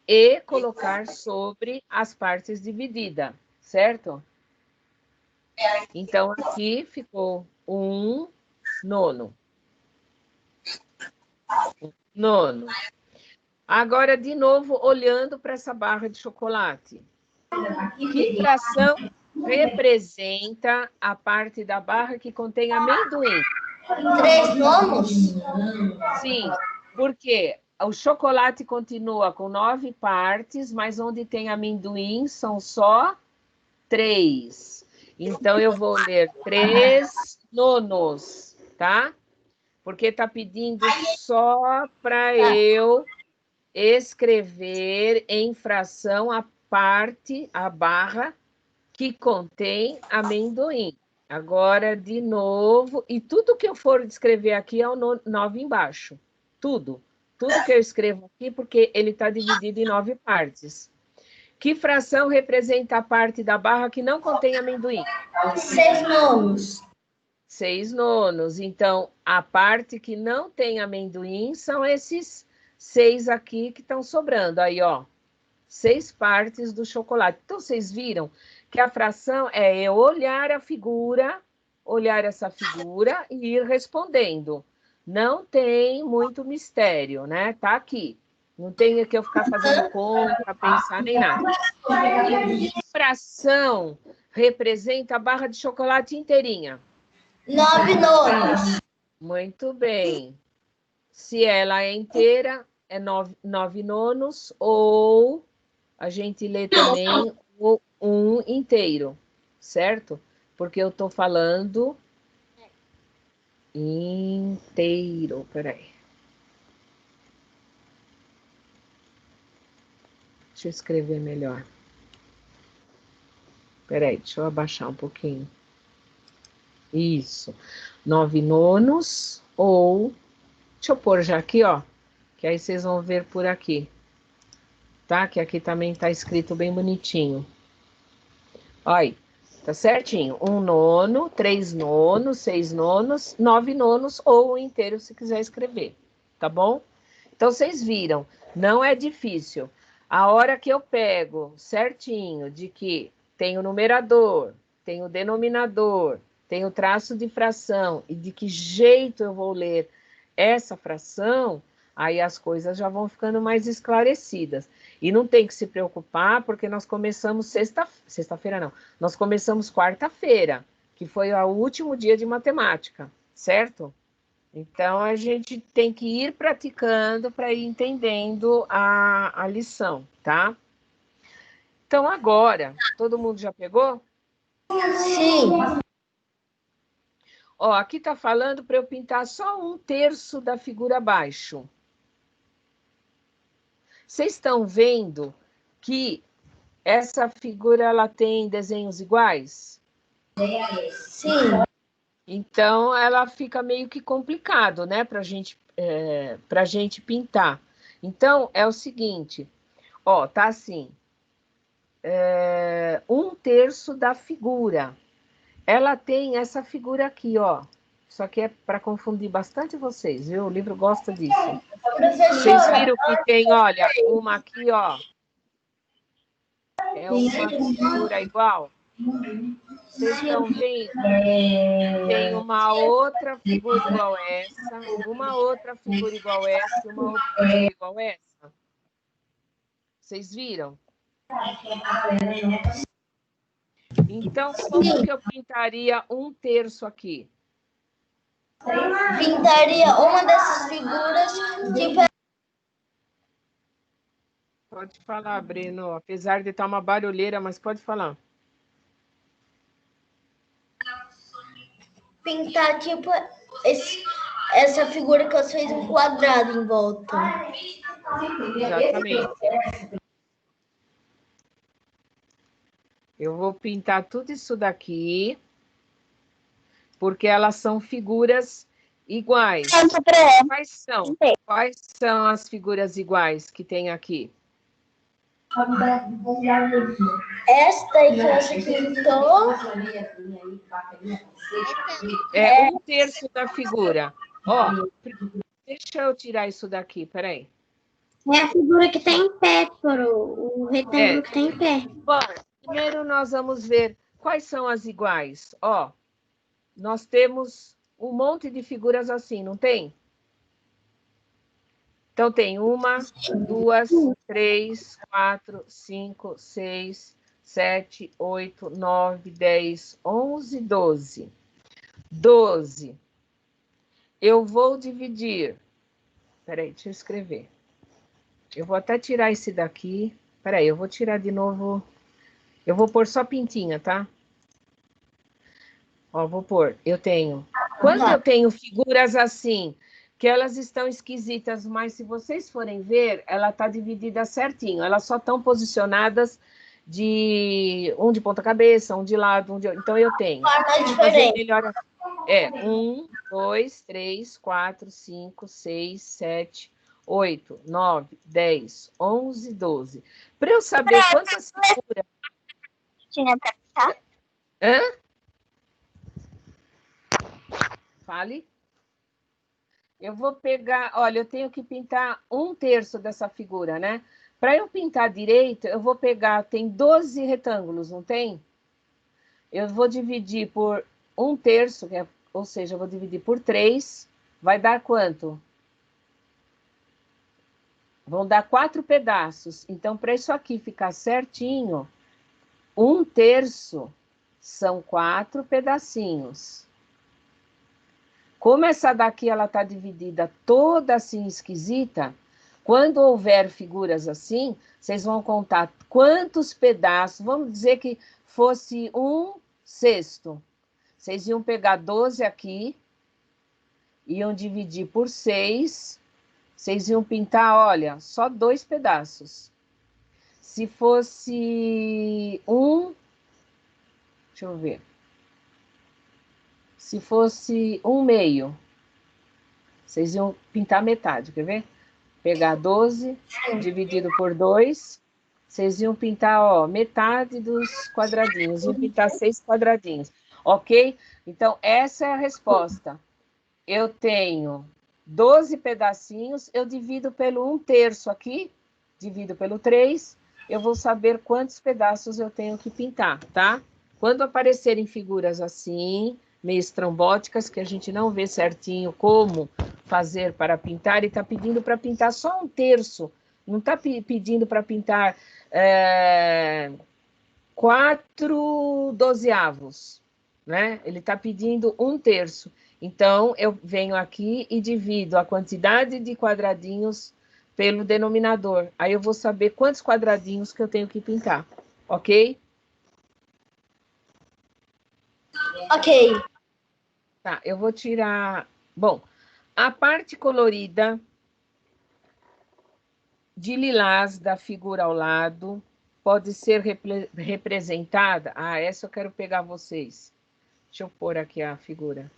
e colocar sobre as partes divididas, certo? Então, aqui ficou 1 nono. Nono. Agora, de novo, olhando para essa barra de chocolate. Que fração representa a parte da barra que contém amendoim? 3 nonos? Sim, porque o chocolate continua com 9 partes, mas onde tem amendoim são só 3. Então, eu vou ler 3 nonos, tá? Porque está pedindo só para eu escrever em fração a parte, a barra, que contém amendoim. Agora, de novo, e tudo que eu for escrever aqui é o 9 embaixo. Tudo. Tudo que eu escrevo aqui, porque ele está dividido em 9 partes. Que fração representa a parte da barra que não contém amendoim? 6 nonos. 6 nonos. Então, a parte que não tem amendoim são esses 6 aqui que estão sobrando. Aí, ó. 6 partes do chocolate. Então, vocês viram que a fração é eu olhar a figura, olhar essa figura e ir respondendo. Não tem muito mistério, né? Tá aqui. Não tem que eu ficar fazendo conta, pensar nem nada. E que fração representa a barra de chocolate inteirinha? 9 nonos. Muito bem. Se ela é inteira, é 9 nonos, ou a gente lê também o 1 inteiro, certo? Porque eu estou falando inteiro. Peraí. Deixa eu escrever melhor. Peraí, deixa eu abaixar um pouquinho. Isso. 9 nonos, ou... Deixa eu pôr já aqui, ó. Que aí vocês vão ver por aqui. Tá? Que aqui também está escrito bem bonitinho. Olha aí. Tá certinho. 1 nono, 3 nonos, 6 nonos, 9 nonos ou o inteiro se quiser escrever. Tá bom? Então, vocês viram. Não é difícil. A hora que eu pego certinho de que tem o numerador, tem o denominador, tem o traço de fração e de que jeito eu vou ler essa fração, aí as coisas já vão ficando mais esclarecidas. E não tem que se preocupar, porque nós começamos sexta-feira não, nós começamos quarta-feira, que foi o último dia de matemática, certo? Então, a gente tem que ir praticando para ir entendendo a lição, tá? Então, agora, todo mundo já pegou? Sim. Ó, aqui está falando para eu pintar só 1/3 da figura abaixo. Vocês estão vendo que essa figura ela tem desenhos iguais? Sim. Então, ela fica meio que complicado, né, para gente pintar. Então, é o seguinte, ó, tá assim, 1/3 da figura. Ela tem essa figura aqui, ó. Isso aqui é para confundir bastante vocês, viu? O livro gosta disso. Vocês viram que tem, olha, uma aqui, ó. É uma figura igual. Vocês estão vendo? Tem uma outra figura igual essa, uma outra figura igual essa e uma outra figura igual essa. Vocês viram? Então, como que eu pintaria 1/3 aqui? Pintaria uma dessas figuras de... Pode falar, Breno. Apesar de estar uma barulheira, mas pode falar. Pintar, tipo, essa figura que você fez um quadrado em volta. Exatamente. Eu vou pintar tudo isso daqui, porque elas são figuras iguais. Quais são as figuras iguais que tem aqui? Esta aí que você pintou é 1/3 da figura. Ó, deixa eu tirar isso daqui, peraí. É a figura que está em pé, o retângulo que está em pé. Bom, primeiro nós vamos ver quais são as iguais. Ó, nós temos um monte de figuras assim, não tem? Então, tem 1, 2, 3, 4, 5, 6, 7, 8, 9, 10, 11, 12. 12. Eu vou dividir. Peraí, deixa eu escrever. Eu vou até tirar esse daqui. Peraí, eu vou tirar de novo. Eu vou pôr só pintinha, tá? Ó, vou pôr. Eu tenho. Quando eu tenho figuras assim, que elas estão esquisitas, mas se vocês forem ver, ela está dividida certinho. Elas só estão posicionadas um de ponta cabeça, um de lado, um de... Então eu tenho. Fazer melhor. 1, 2, 3, 4, 5, 6, 7, 8, 9, 10, 11, 12. Para eu saber quantas figuras... Tinha pra pintar? Hã? Fale. Eu vou pegar... Olha, eu tenho que pintar 1/3 dessa figura, né? Para eu pintar direito, eu vou pegar... Tem 12 retângulos, não tem? Eu vou dividir por 1/3, ou seja, eu vou dividir por 3. Vai dar quanto? Vão dar 4 pedaços. Então, para isso aqui ficar certinho, 1/3 são 4 pedacinhos. Como essa daqui ela está dividida toda assim esquisita, quando houver figuras assim, vocês vão contar quantos pedaços, vamos dizer que fosse 1/6. Vocês iam pegar 12 aqui, iam dividir por 6, vocês iam pintar, olha, só 2 pedaços. Se fosse deixa eu ver. Se fosse 1/2, vocês iam pintar metade, quer ver? Pegar 12, dividido por 2, vocês iam pintar, ó, metade dos quadradinhos, iam pintar 6 quadradinhos, ok? Então, essa é a resposta. Eu tenho 12 pedacinhos, eu divido pelo 1/3 aqui, divido pelo 3, eu vou saber quantos pedaços eu tenho que pintar, tá? Quando aparecerem figuras assim, meio estrambóticas, que a gente não vê certinho como fazer para pintar, e está pedindo para pintar só 1/3, não está pedindo para pintar 4 dozeavos, né? Ele está pedindo 1/3. Então, eu venho aqui e divido a quantidade de quadradinhos pelo denominador. Aí eu vou saber quantos quadradinhos que eu tenho que pintar, ok? Ok. Tá, eu vou tirar... Bom, a parte colorida de lilás da figura ao lado pode ser representada... Ah, essa eu quero pegar vocês. Deixa eu pôr aqui a figura.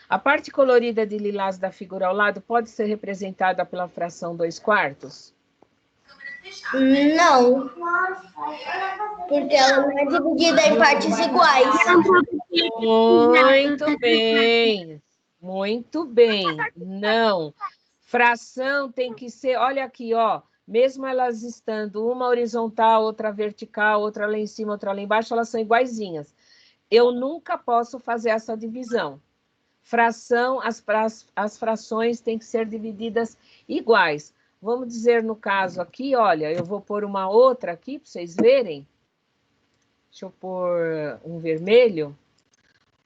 A parte colorida de lilás da figura ao lado pode ser representada pela fração 2/4? Não. Porque ela não é dividida em partes iguais. Muito bem. Muito bem. Não. Fração tem que ser... Olha aqui, ó. Mesmo elas estando uma horizontal, outra vertical, outra lá em cima, outra lá embaixo, elas são iguaizinhas. Eu nunca posso fazer essa divisão. Fração, as frações têm que ser divididas iguais. Vamos dizer, no caso aqui, olha, eu vou pôr uma outra aqui para vocês verem. Deixa eu pôr um vermelho.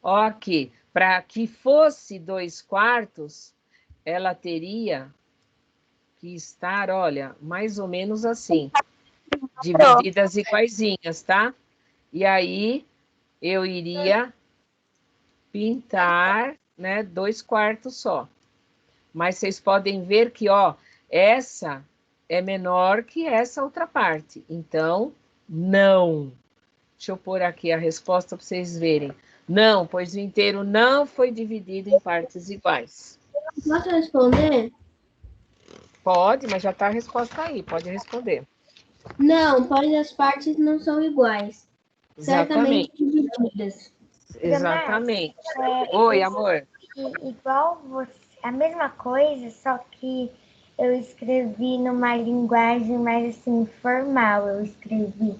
Ó, aqui, para que fosse 2/4, ela teria que estar, olha, mais ou menos assim, divididas iguaizinhas, tá? E aí, eu iria pintar, né, 2/4 só. Mas vocês podem ver que, ó, essa é menor que essa outra parte. Então, não. Deixa eu pôr aqui a resposta para vocês verem. Não, pois o inteiro não foi dividido em partes iguais. Posso responder? Pode, mas já está a resposta aí, pode responder. Não, pois as partes não são iguais. Exatamente. Certamente divididas. Exatamente. Oi, amor. Igual você, a mesma coisa, só que eu escrevi numa linguagem mais assim, formal, eu escrevi.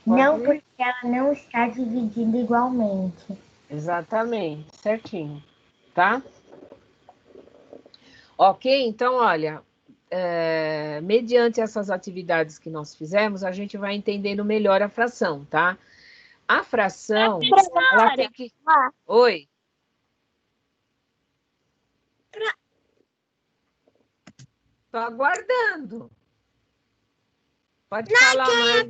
Não porque ela não está dividida igualmente. Exatamente, certinho, tá? Ok, então, olha, mediante essas atividades que nós fizemos, a gente vai entendendo melhor a fração, tá? A fração, ela tem que... Oi? Estou aguardando. Pode falar mais.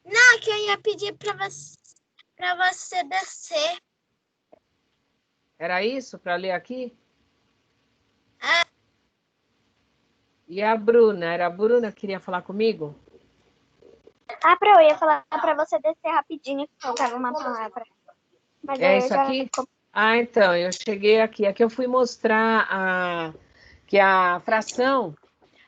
Não, que eu ia pedir para você descer. Era isso para ler aqui? E a Bruna? Era a Bruna que queria falar comigo? Eu ia falar para você descer rapidinho e faltava uma palavra. Mas É isso aqui? Ah, então, eu cheguei aqui. Aqui eu fui mostrar que a fração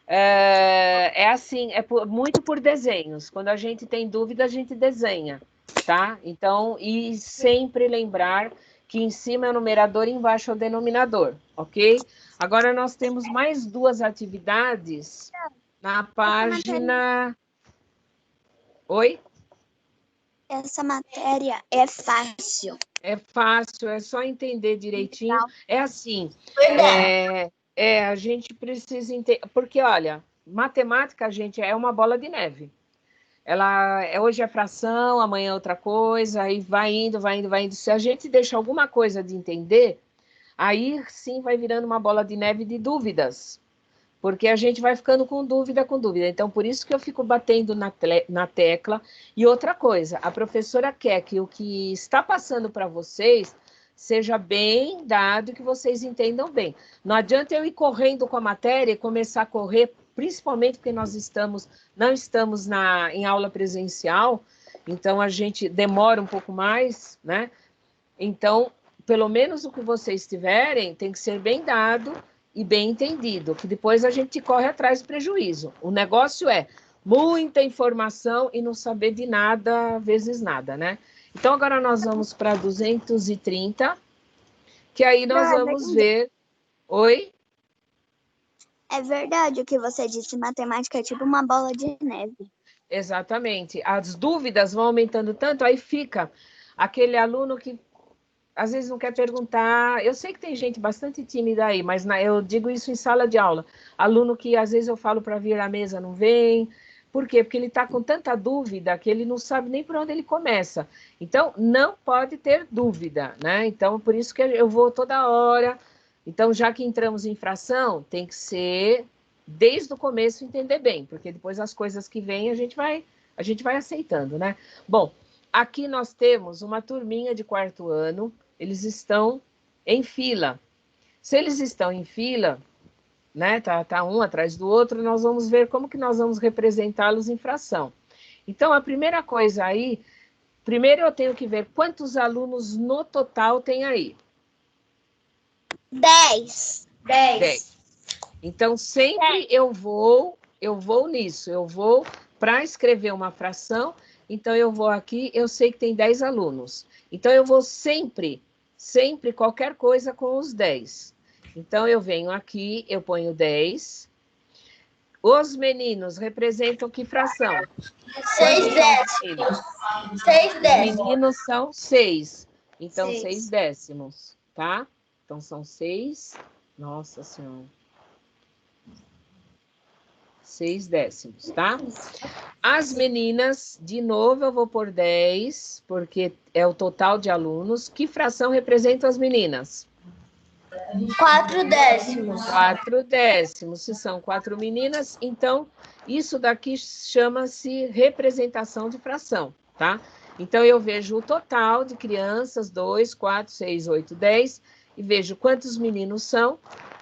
é assim, muito por desenhos. Quando a gente tem dúvida, a gente desenha, tá? Então, e sempre lembrar que em cima é o numerador e embaixo é o denominador, ok? Agora nós temos mais duas atividades na página... Oi? Essa matéria é fácil. É fácil, é só entender direitinho. É assim, a gente precisa entender... Porque, olha, matemática, gente, é uma bola de neve. Hoje é fração, amanhã é outra coisa, aí vai indo, vai indo, vai indo. Se a gente deixa alguma coisa de entender, aí sim vai virando uma bola de neve de dúvidas. Porque a gente vai ficando com dúvida, com dúvida. Então, por isso que eu fico batendo na tecla. E outra coisa, a professora quer que o que está passando para vocês seja bem dado, que vocês entendam bem. Não adianta eu ir correndo com a matéria e começar a correr, principalmente porque nós não estamos em aula presencial, então a gente demora um pouco mais, né? Então, pelo menos o que vocês tiverem tem que ser bem dado e bem entendido, que depois a gente corre atrás do prejuízo. O negócio é muita informação e não saber de nada, vezes nada, né? Então, agora nós vamos para 230, que aí nós vamos ver... Oi? É verdade o que você disse, matemática é tipo uma bola de neve. Exatamente. As dúvidas vão aumentando tanto, aí fica aquele aluno que às vezes não quer perguntar. Eu sei que tem gente bastante tímida aí, mas eu digo isso em sala de aula. Aluno que às vezes eu falo para vir à mesa, não vem. Por quê? Porque ele está com tanta dúvida que ele não sabe nem por onde ele começa. Então, não pode ter dúvida, né? Então, por isso que eu vou toda hora. Então, já que entramos em fração, tem que ser desde o começo entender bem, porque depois as coisas que vêm a gente vai aceitando, né? Bom, aqui nós temos uma turminha de quarto ano. Eles estão em fila. Se eles estão em fila, né, tá um atrás do outro, nós vamos ver como que nós vamos representá-los em fração. Então, a primeira coisa aí, primeiro eu tenho que ver quantos alunos no total tem aí. 10. Então, sempre eu vou nisso, eu vou para escrever uma fração, então eu vou aqui, eu sei que tem 10 alunos. Então, eu vou sempre qualquer coisa com os 10. Então, eu venho aqui, eu ponho 10. Os meninos representam que fração? 6 décimos. 6 décimos. Os meninos são 6. Então, 6. 6 décimos, tá? Então, são 6. Nossa Senhora. 6 décimos, tá? As meninas, de novo, eu vou por 10, porque é o total de alunos. Que fração representa as meninas? 4 décimos. 4 décimos. Se são 4 meninas, então, isso daqui chama-se representação de fração, tá? Então, eu vejo o total de crianças, 2, 4, 6, 8, 10, e vejo quantos meninos são.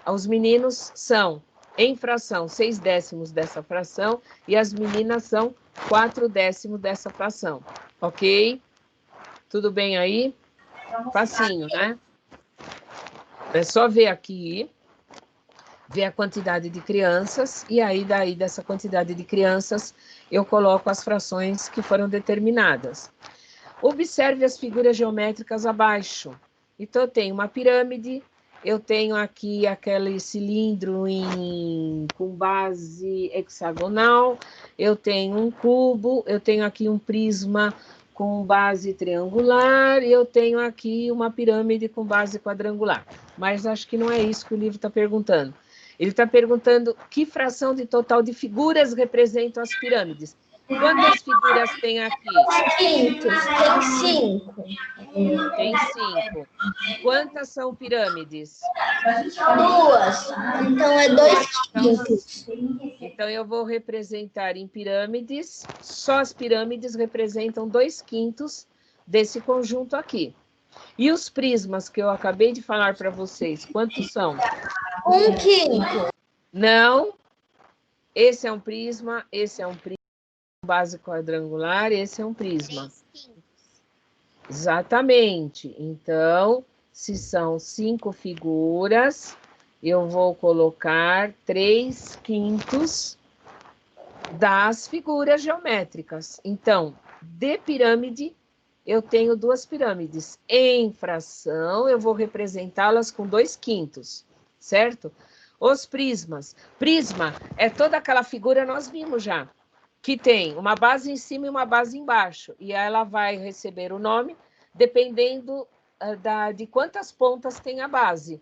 Os meninos são, em fração, 6 décimos dessa fração, e as meninas são 4 décimos dessa fração, ok? Tudo bem aí? Facinho, né? É só ver aqui, ver a quantidade de crianças, e aí daí dessa quantidade de crianças eu coloco as frações que foram determinadas. Observe as figuras geométricas abaixo. Então, eu tenho uma pirâmide, eu tenho aqui aquele cilindro com base hexagonal, eu tenho um cubo, eu tenho aqui um prisma com base triangular, e eu tenho aqui uma pirâmide com base quadrangular. Mas acho que não é isso que o livro está perguntando. Ele está perguntando que fração de total de figuras representam as pirâmides. Quantas figuras tem aqui? Quintos, tem 5. Tem 5. Quantas são pirâmides? 2. Então é 2 quintos. Então, eu vou representar em pirâmides, só as pirâmides representam 2/5 desse conjunto aqui. E os prismas que eu acabei de falar para vocês, quantos são? 1/5. Não, esse é um prisma, esse é um prisma, base quadrangular, esse é um prisma. 3/5. Exatamente. Então, se são 5 figuras, eu vou colocar 3/5 das figuras geométricas. Então, de pirâmide, eu tenho 2 pirâmides. Em fração, eu vou representá-las com 2/5, certo? Os prismas. Prisma é toda aquela figura, nós vimos já, que tem uma base em cima e uma base embaixo. E ela vai receber o nome dependendo de quantas pontas tem a base.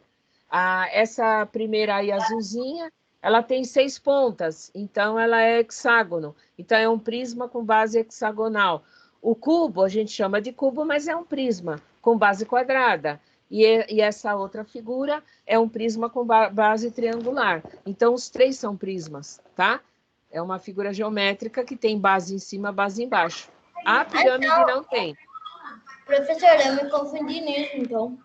Essa primeira aí, azulzinha, ela tem 6 pontas, então ela é hexágono. Então, é um prisma com base hexagonal. O cubo, a gente chama de cubo, mas é um prisma com base quadrada. E essa outra figura é um prisma com base triangular. Então, os 3 são prismas, tá? É uma figura geométrica que tem base em cima, base embaixo. A pirâmide não tem. Professora, eu me confundi nisso, então.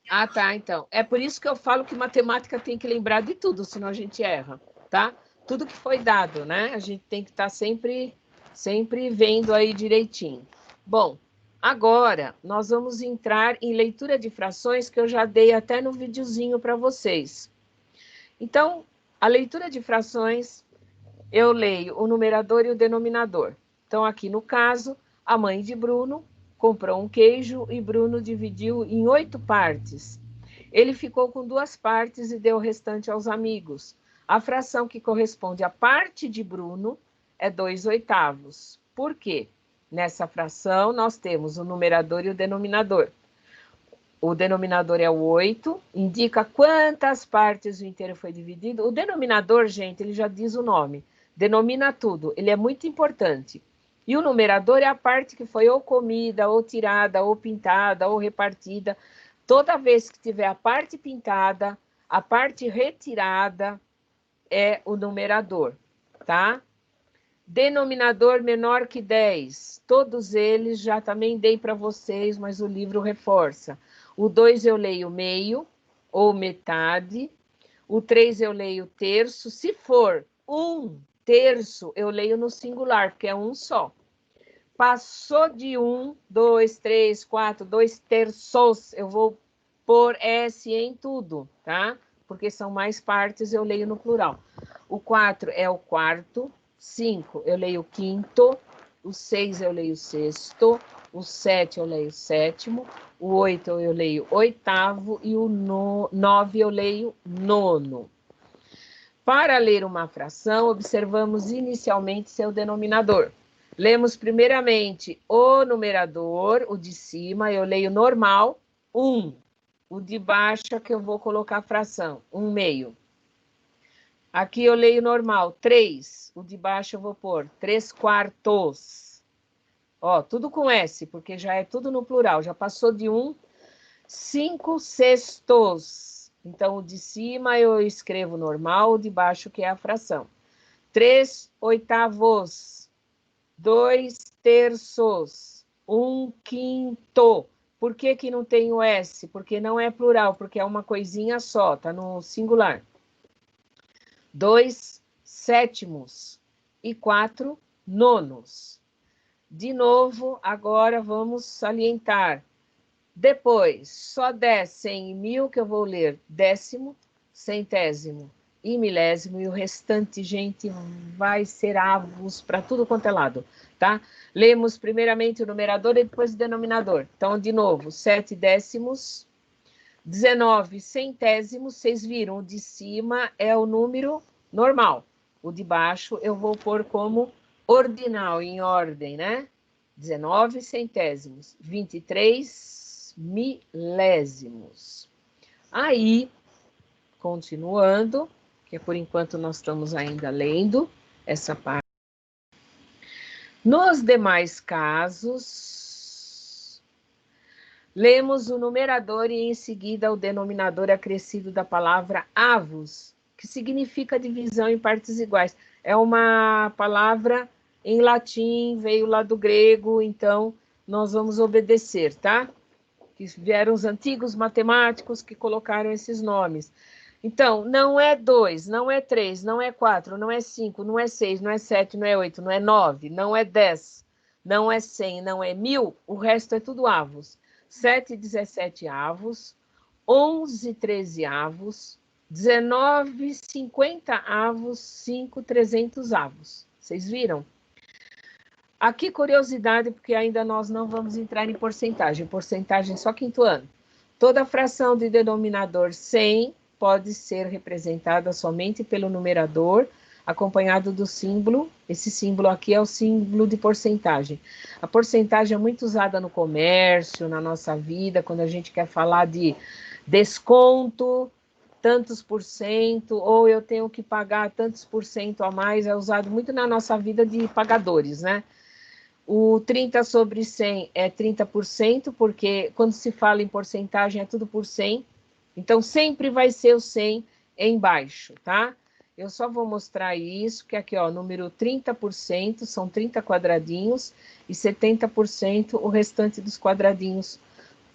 Ah, tá, então. É por isso que eu falo que matemática tem que lembrar de tudo, senão a gente erra, tá? Tudo que foi dado, né? A gente tem que estar sempre vendo aí direitinho. Bom, agora nós vamos entrar em leitura de frações que eu já dei até no videozinho para vocês. Então, a leitura de frações, eu leio o numerador e o denominador. Então, aqui no caso, a mãe de Bruno comprou um queijo e Bruno dividiu em 8 partes. Ele ficou com 2 partes e deu o restante aos amigos. A fração que corresponde à parte de Bruno é 2/8. Por quê? Nessa fração, nós temos o numerador e o denominador. O denominador é o 8, indica quantas partes o inteiro foi dividido. O denominador, gente, ele já diz o nome. Denomina tudo, ele é muito importante. E o numerador é a parte que foi ou comida, ou tirada, ou pintada, ou repartida. Toda vez que tiver a parte pintada, a parte retirada é o numerador, tá? Denominador menor que 10. Todos eles já também dei para vocês, mas o livro reforça. O 2 eu leio meio ou metade. O 3 eu leio terço. Se for 1/3, eu leio no singular, porque é um só. Passou de 1, 2, 3, 4, 2/3, eu vou pôr S em tudo, tá? Porque são mais partes, eu leio no plural. O 4 é o quarto, 5 eu leio o quinto, o 6 eu leio o sexto, o 7 eu leio o sétimo, o 8 eu leio oitavo e o 9 eu leio nono. Para ler uma fração, observamos inicialmente seu denominador. Lemos primeiramente o numerador, o de cima, eu leio normal, 1. O de baixo é que eu vou colocar a fração, 1/2. Aqui eu leio normal, 3. O de baixo eu vou pôr 3/4. Ó, tudo com S, porque já é tudo no plural. Já passou de 1, 5/6. Então, o de cima eu escrevo normal, o de baixo que é a fração. 3/8. 2/3. 1/5. Por que que não tem o S? Porque não é plural, porque é uma coisinha só, tá no singular. 2/7 e 4 nonos. De novo, agora vamos salientar. Depois, só 10, 100 e 1000, que eu vou ler décimo, centésimo e milésimo, e o restante, gente, vai ser avos para tudo quanto é lado, tá? Lemos primeiramente o numerador e depois o denominador. Então, de novo, 7 décimos, 19 centésimos, vocês viram, o de cima é o número normal. O de baixo eu vou pôr como ordinal, em ordem, né? 19 centésimos, 23 milésimos. Aí, continuando, porque por enquanto nós estamos ainda lendo essa parte. Nos demais casos, lemos o numerador e em seguida o denominador acrescido da palavra avos, que significa divisão em partes iguais. É uma palavra em latim, veio lá do grego, então nós vamos obedecer, tá? Que vieram os antigos matemáticos que colocaram esses nomes. Então, não é 2, não é 3, não é 4, não é 5, não é 6, não é 7, não é 8, não é 9, não é 10, não é 100, não é 1000, o resto é tudo avos. 7, 17 avos, 11, 13 avos, 19, 50 avos, 5, 300 avos. Vocês viram? Aqui, curiosidade, porque ainda nós não vamos entrar em porcentagem. Porcentagem só quinto ano. Toda fração de denominador 100 pode ser representada somente pelo numerador, acompanhado do símbolo. Esse símbolo aqui é o símbolo de porcentagem. A porcentagem é muito usada no comércio, na nossa vida, quando a gente quer falar de desconto, tantos por cento, ou eu tenho que pagar tantos por cento a mais, é usado muito na nossa vida de pagadores, né? O 30 sobre 100 é 30%, porque quando se fala em porcentagem é tudo por 100, então sempre vai ser o 100 embaixo, tá? Eu só vou mostrar isso, que aqui, ó, número 30%, são 30 quadradinhos, e 70% o restante dos quadradinhos,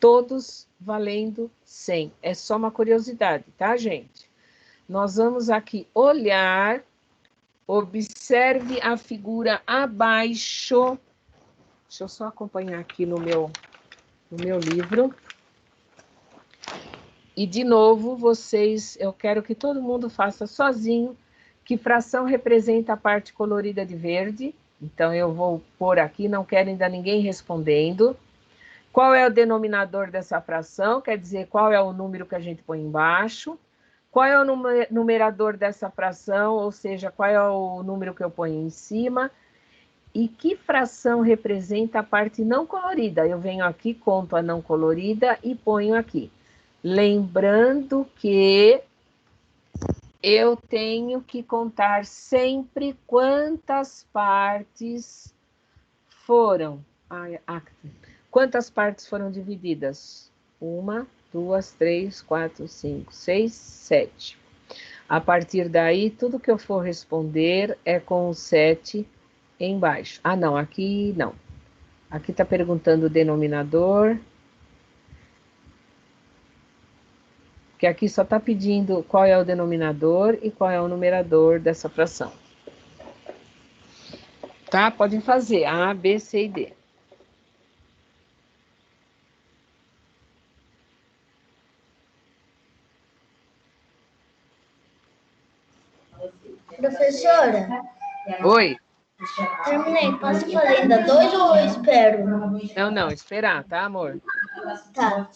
todos valendo 100. É só uma curiosidade, tá, gente? Nós vamos aqui olhar, observe a figura abaixo. Deixa eu só acompanhar aqui no meu livro. E, de novo, vocês, eu quero que todo mundo faça sozinho, que fração representa a parte colorida de verde. Então, eu vou pôr aqui, não quero ainda ninguém respondendo. Qual é o denominador dessa fração? Quer dizer, qual é o número que a gente põe embaixo? Qual é o numerador dessa fração? Ou seja, qual é o número que eu ponho em cima? E que fração representa a parte não colorida? Eu venho aqui, conto a não colorida e ponho aqui. Lembrando que eu tenho que contar sempre quantas partes foram. Quantas partes foram divididas? 1, 2, 3, 4, 5, 6, 7. A partir daí, tudo que eu for responder é com o 7 embaixo. Ah, não, aqui não. Aqui está perguntando o denominador. Porque aqui só está pedindo qual é o denominador e qual é o numerador dessa fração. Tá? Podem fazer A, B, C e D. Professora? Oi? Terminei. Posso fazer ainda 2 ou eu espero? Não, esperar, tá, amor? Tá.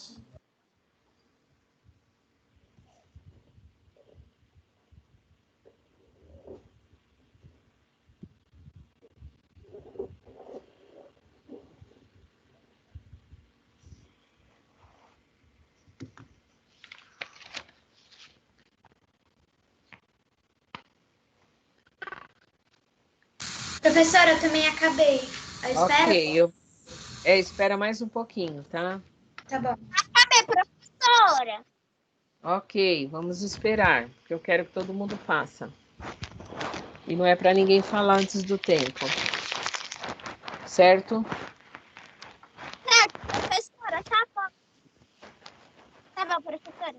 Professora, eu também acabei. Eu espero? Ok, espera mais um pouquinho, tá? Tá bom. Acabei, professora. Ok, vamos esperar, porque eu quero que todo mundo faça. E não é para ninguém falar antes do tempo. Certo? Certo, professora, tá bom. Tá bom, professora.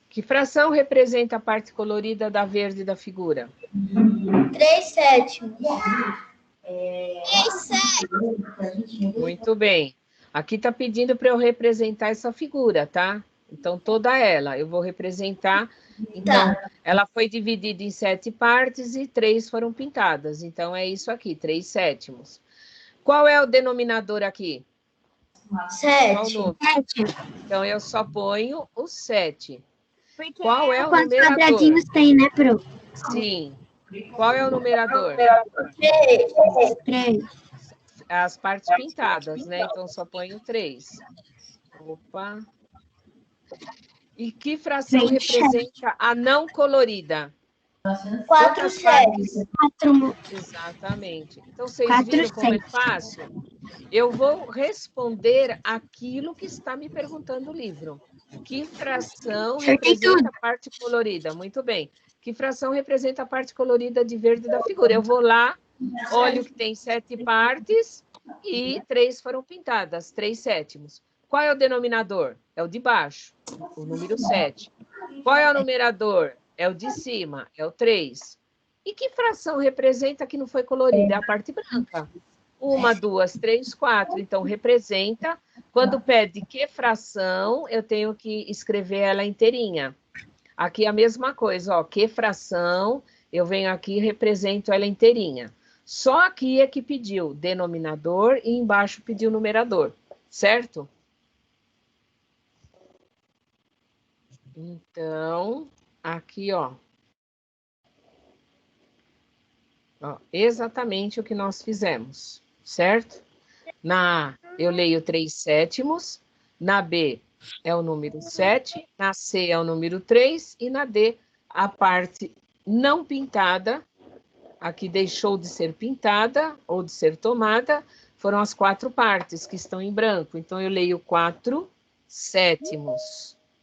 Que fração representa a parte colorida da verde da figura? 3/7. 3/7. Muito bem. Aqui está pedindo para eu representar essa figura, tá? Então, toda ela eu vou representar. Então, ela foi dividida em 7 partes e 3 foram pintadas. Então, é isso aqui, 3/7. Qual é o denominador aqui? 7. Qual o número? Então, eu só ponho o 7. Porque Qual é o quantos numerador? quadradinhos tem, né, Pro? Sim. Qual é o numerador? 3. 3. as partes pintadas, né? Então, só ponho 3. Opa. E que fração representa a não colorida? 4, 7. 4. Exatamente. Então, vocês 4, viram como é 7. fácil? Eu vou responder aquilo que está me perguntando o livro. Que fração representa a parte colorida? Muito bem. Que fração representa a parte colorida de verde da figura? Eu vou lá, olho que tem 7 partes e 3 foram pintadas, 3/7. Qual é o denominador? É o de baixo, o número 7. Qual é o numerador? É o de cima, é o 3. E que fração representa que não foi colorida? É a parte branca. 1, 2, 3, 4. Então, representa. Quando pede que fração, eu tenho que escrever ela inteirinha. Aqui é a mesma coisa, ó. Que fração, eu venho aqui e represento ela inteirinha. Só aqui é que pediu denominador e embaixo pediu numerador, certo? Então, aqui, ó. Ó, exatamente o que nós fizemos, certo? Na A, eu leio 3/7, na B é o número 7, na C é o número 3 e na D, a parte não pintada, a que deixou de ser pintada ou de ser tomada, foram as 4 partes que estão em branco. Então, eu leio 4/7.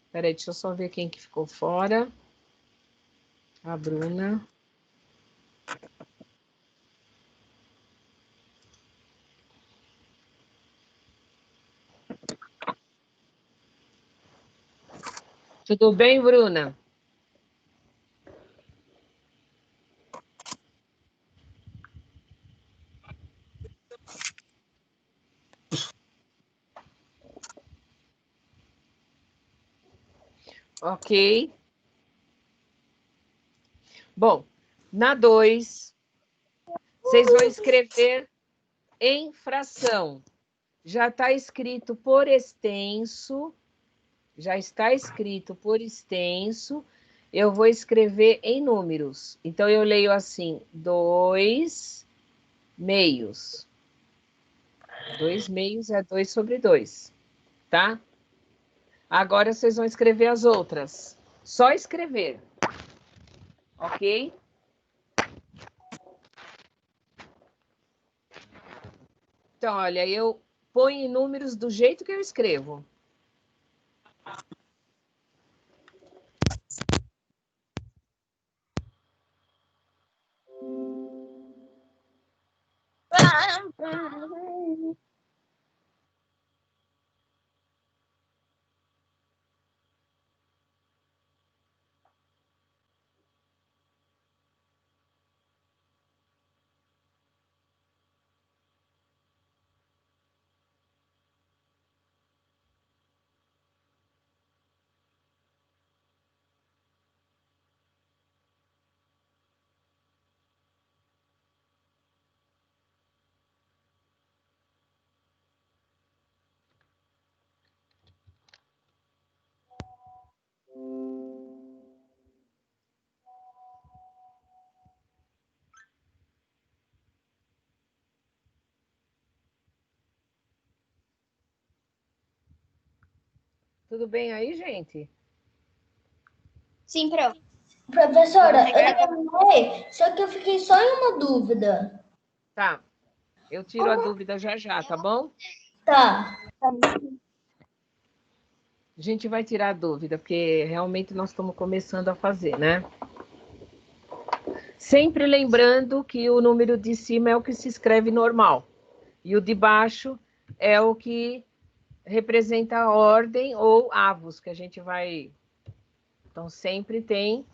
Espera aí, deixa eu só ver quem que ficou fora. A Bruna. Tudo bem, Bruna? Ok. Bom, na 2, vocês vão escrever em fração. Já está escrito por extenso. Já está escrito por extenso. Eu vou escrever em números. Então, eu leio assim, 2 meios. 2 meios é 2/2, tá? Agora, vocês vão escrever as outras. Só escrever. Ok? Então, olha, eu ponho em números do jeito que eu escrevo. Tudo bem aí, gente? Sim, prof. Professora, eu terminei, só que eu fiquei só em uma dúvida. Tá. Eu tiro a dúvida já já, tá bom? Tá. A gente vai tirar a dúvida, porque realmente nós estamos começando a fazer, né? Sempre lembrando que o número de cima é o que se escreve normal. E o de baixo é o que representa a ordem ou avos, que a gente vai... Então, sempre tem...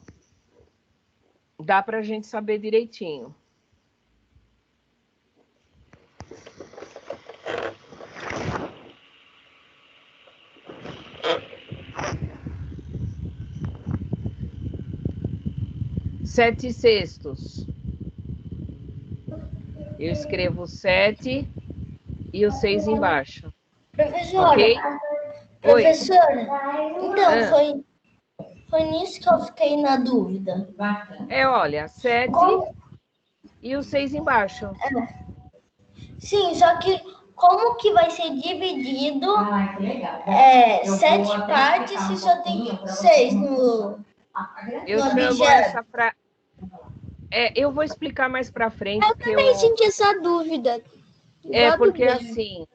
Dá para a gente saber direitinho. Sete sextos. Eu escrevo 7 e o 6 embaixo. Professora, Ok? professora, então, Ah. foi nisso que eu fiquei na dúvida. É, olha, 7 e o 6 embaixo. Sim, só que como que vai ser dividido que legal. 7 partes se só tem 6 no Eu chamo objeto? essa fra... eu vou explicar mais para frente. Eu também senti essa dúvida. Porque assim,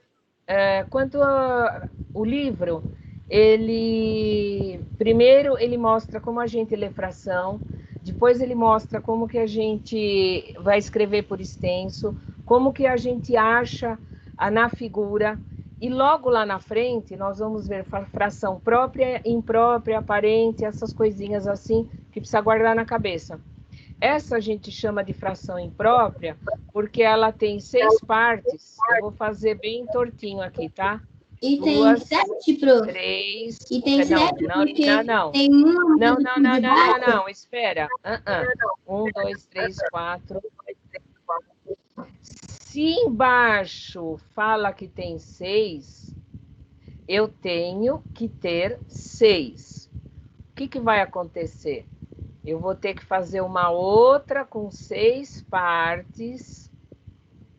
quanto o livro, primeiro ele mostra como a gente lê fração, depois ele mostra como que a gente vai escrever por extenso, como que a gente acha na figura, e logo lá na frente nós vamos ver fração própria, imprópria, aparente, essas coisinhas assim que precisa guardar na cabeça. Essa a gente chama de fração imprópria porque ela tem 6 partes. Eu vou fazer bem tortinho aqui, tá? E 2, tem 7, prof. 3... E tem 7 porque não. tem uma... Não, espera. 1, 2, 3, 4... Se embaixo fala que tem 6, eu tenho que ter 6. O que vai acontecer? Eu vou ter que fazer uma outra com 6 partes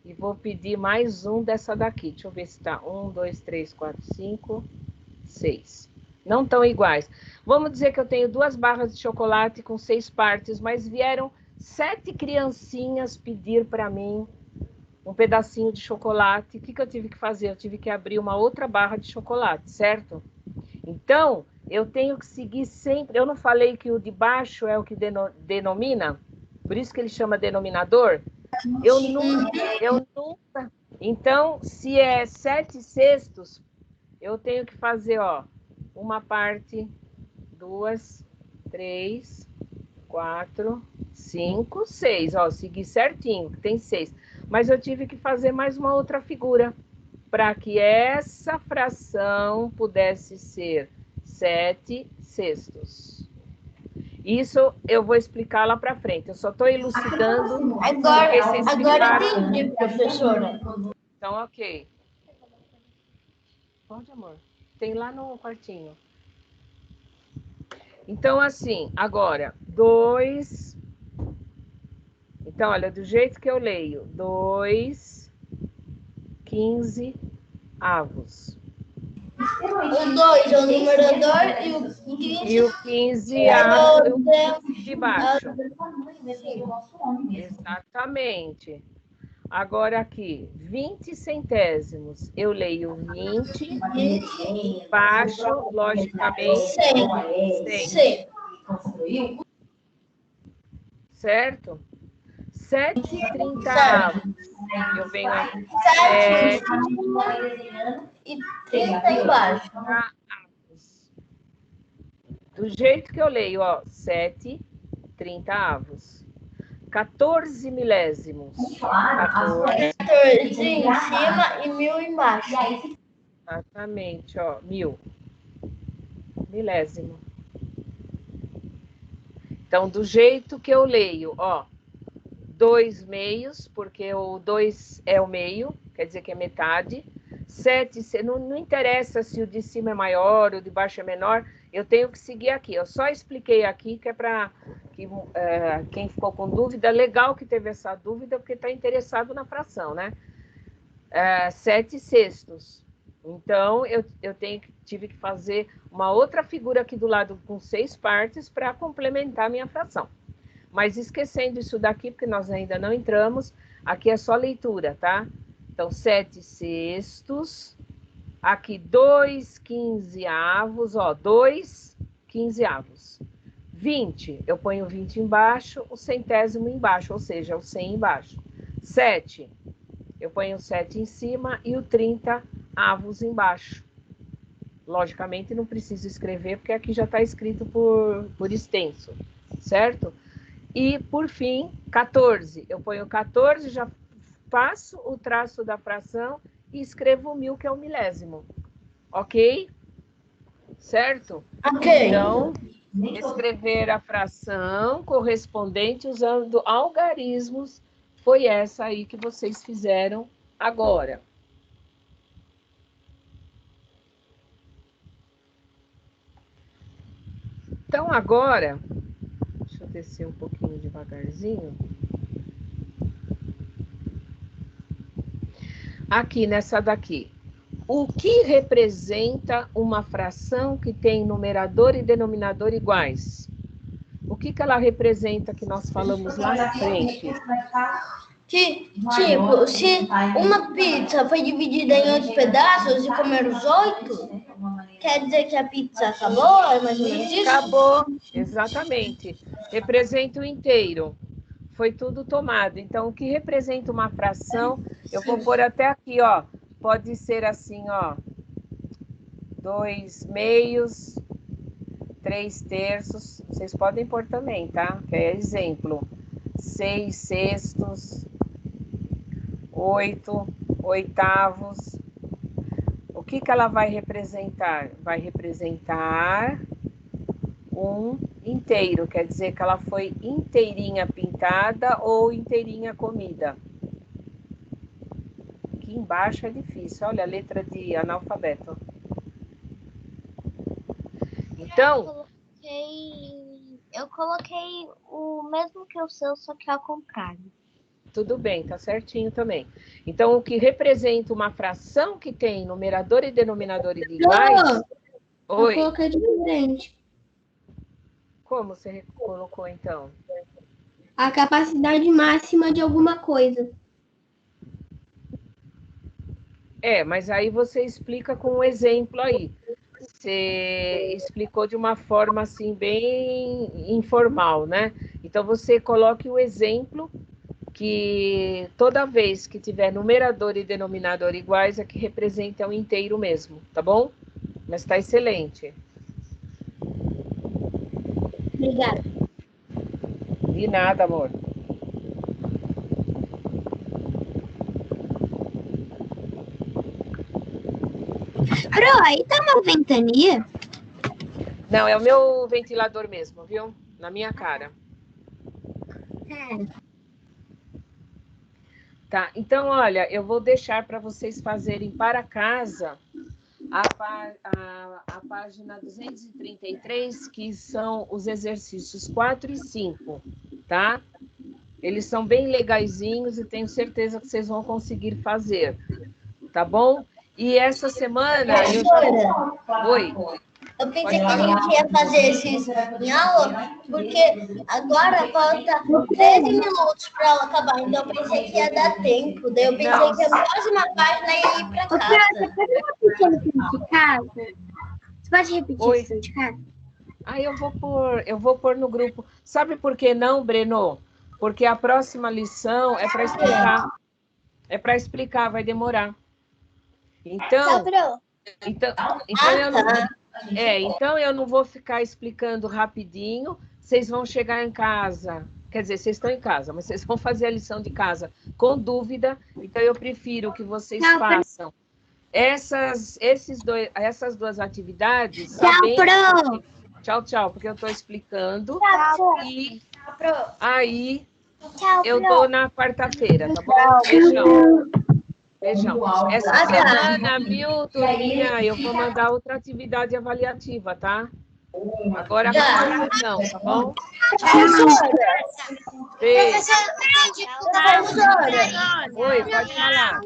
e vou pedir mais um dessa daqui. Deixa eu ver se tá 1, 2, 3, 4, 5, 6. Não estão iguais. Vamos dizer que eu tenho 2 barras de chocolate com 6 partes, mas vieram 7 criancinhas pedir para mim um pedacinho de chocolate. O que eu tive que fazer? Eu tive que abrir uma outra barra de chocolate, certo? Então, eu tenho que seguir sempre... Eu não falei que o de baixo é o que denomina? Por isso que ele chama denominador? Eu nunca... Então, se é 7 sextos, eu tenho que fazer, ó, uma parte, 2, 3, 4, 5, 6. Ó, segui certinho, tem 6. Mas eu tive que fazer mais uma outra figura para que essa fração pudesse ser 7 sextos. Isso eu vou explicar lá para frente. Eu só estou elucidando. Agora entendi, professora. Então, ok. Pode, amor. Tem lá no quartinho. Então, assim, agora, 2... Então, olha, do jeito que eu leio, 2, 15 avos. O 2 é o numerador e o 15... E o 15 avos de baixo. Exatamente. Agora aqui, 20 centésimos. Eu leio 20, baixo, logicamente, 100. Certo? 7,30 avos. Eu venho aqui. 7 e 30 embaixo. Do jeito que eu leio, ó, 7,30 avos. 14 milésimos. 14 em cima e 1000 embaixo. Exatamente, ó, 1000. Milésimo. Então, do jeito que eu leio, ó, 2 meios, porque o 2 é o meio, quer dizer que é metade. 7, não interessa se o de cima é maior, o de baixo é menor, eu tenho que seguir aqui. Eu só expliquei aqui que é para que quem ficou com dúvida, legal que teve essa dúvida, porque está interessado na fração, né? 7 sextos. Então, eu tive que fazer uma outra figura aqui do lado com 6 partes para complementar a minha fração. Mas esquecendo isso daqui, porque nós ainda não entramos, aqui é só leitura, tá? Então, 7 sextos, aqui 2 quinzeavos, ó, 2 quinzeavos. 20, eu ponho 20 embaixo, o centésimo embaixo, ou seja, o 100 embaixo. 7, eu ponho o 7 em cima e o 30 avos embaixo. Logicamente, não preciso escrever, porque aqui já está escrito por extenso, certo? E, por fim, 14. Eu ponho 14, já faço o traço da fração e escrevo o 1000, que é o milésimo. Ok? Certo? Ok. Então, escrever a fração correspondente usando algarismos foi essa aí que vocês fizeram agora. Então, agora, deixa eu descer um pouquinho devagarzinho. Aqui nessa daqui. O que representa uma fração que tem numerador e denominador iguais? O que ela representa que nós falamos lá na frente? Tipo, se uma pizza foi dividida em 8 pedaços e comer os 8, quer dizer que a pizza acabou? É mais ou menos isso? Acabou, exatamente. Representa o inteiro. Foi tudo tomado. Então, o que representa uma fração, eu vou pôr até aqui, ó. Pode ser assim, ó. 2 meios, 3 terços. Vocês podem pôr também, tá? Que é exemplo. 6 sextos, 8 oitavos. O que ela vai representar? Vai representar um inteiro, quer dizer que ela foi inteirinha pintada ou inteirinha comida. Aqui embaixo é difícil, olha a letra de analfabeto. Então, eu coloquei o mesmo que o seu, só que ao contrário. tudo bem, tá certinho também. Então, o que representa uma fração que tem numerador e denominador iguais... Eu coloquei diferente. Como você colocou, então? A capacidade máxima de alguma coisa. Mas aí você explica com um exemplo aí. Você explicou de uma forma assim bem informal, né? Então você coloque o exemplo que toda vez que tiver numerador e denominador iguais é que representa um inteiro mesmo, tá bom? Mas está excelente. Obrigada. De nada, amor. Pro, aí tá uma ventania? Não, é o meu ventilador mesmo, viu? Na minha cara. Tá, então, olha, eu vou deixar para vocês fazerem para casa a página 233, que são os exercícios 4 e 5, tá? Eles são bem legaizinhos e tenho certeza que vocês vão conseguir fazer, tá bom? E essa semana... Oi. Eu pensei que a gente ia fazer esses em aula, porque agora falta 13 minutos para ela acabar. Então eu pensei que ia dar tempo. Daí eu pensei que a próxima página ia ir para casa. Você pode repetir a lição de casa? Você pode repetir a lição de casa? Ah, eu vou pôr no grupo. Sabe por que não, Breno? Porque a próxima lição é para explicar. É para explicar, vai demorar. Então, então eu não vou ficar explicando rapidinho. Vocês vão chegar em casa. Quer dizer, vocês estão em casa, mas vocês vão fazer a lição de casa com dúvida. Então, eu prefiro que vocês façam essas duas atividades. Tchau, Pro! Tchau, porque eu estou explicando. Tchau, E Pro! aí Tchau, eu Pro! dou na quarta-feira, tá bom? Beijão. Beijão. Essa semana, viu, turminha, eu vou mandar outra atividade avaliativa, tá? Agora não, tá bom? Beijo. Oi, pode falar.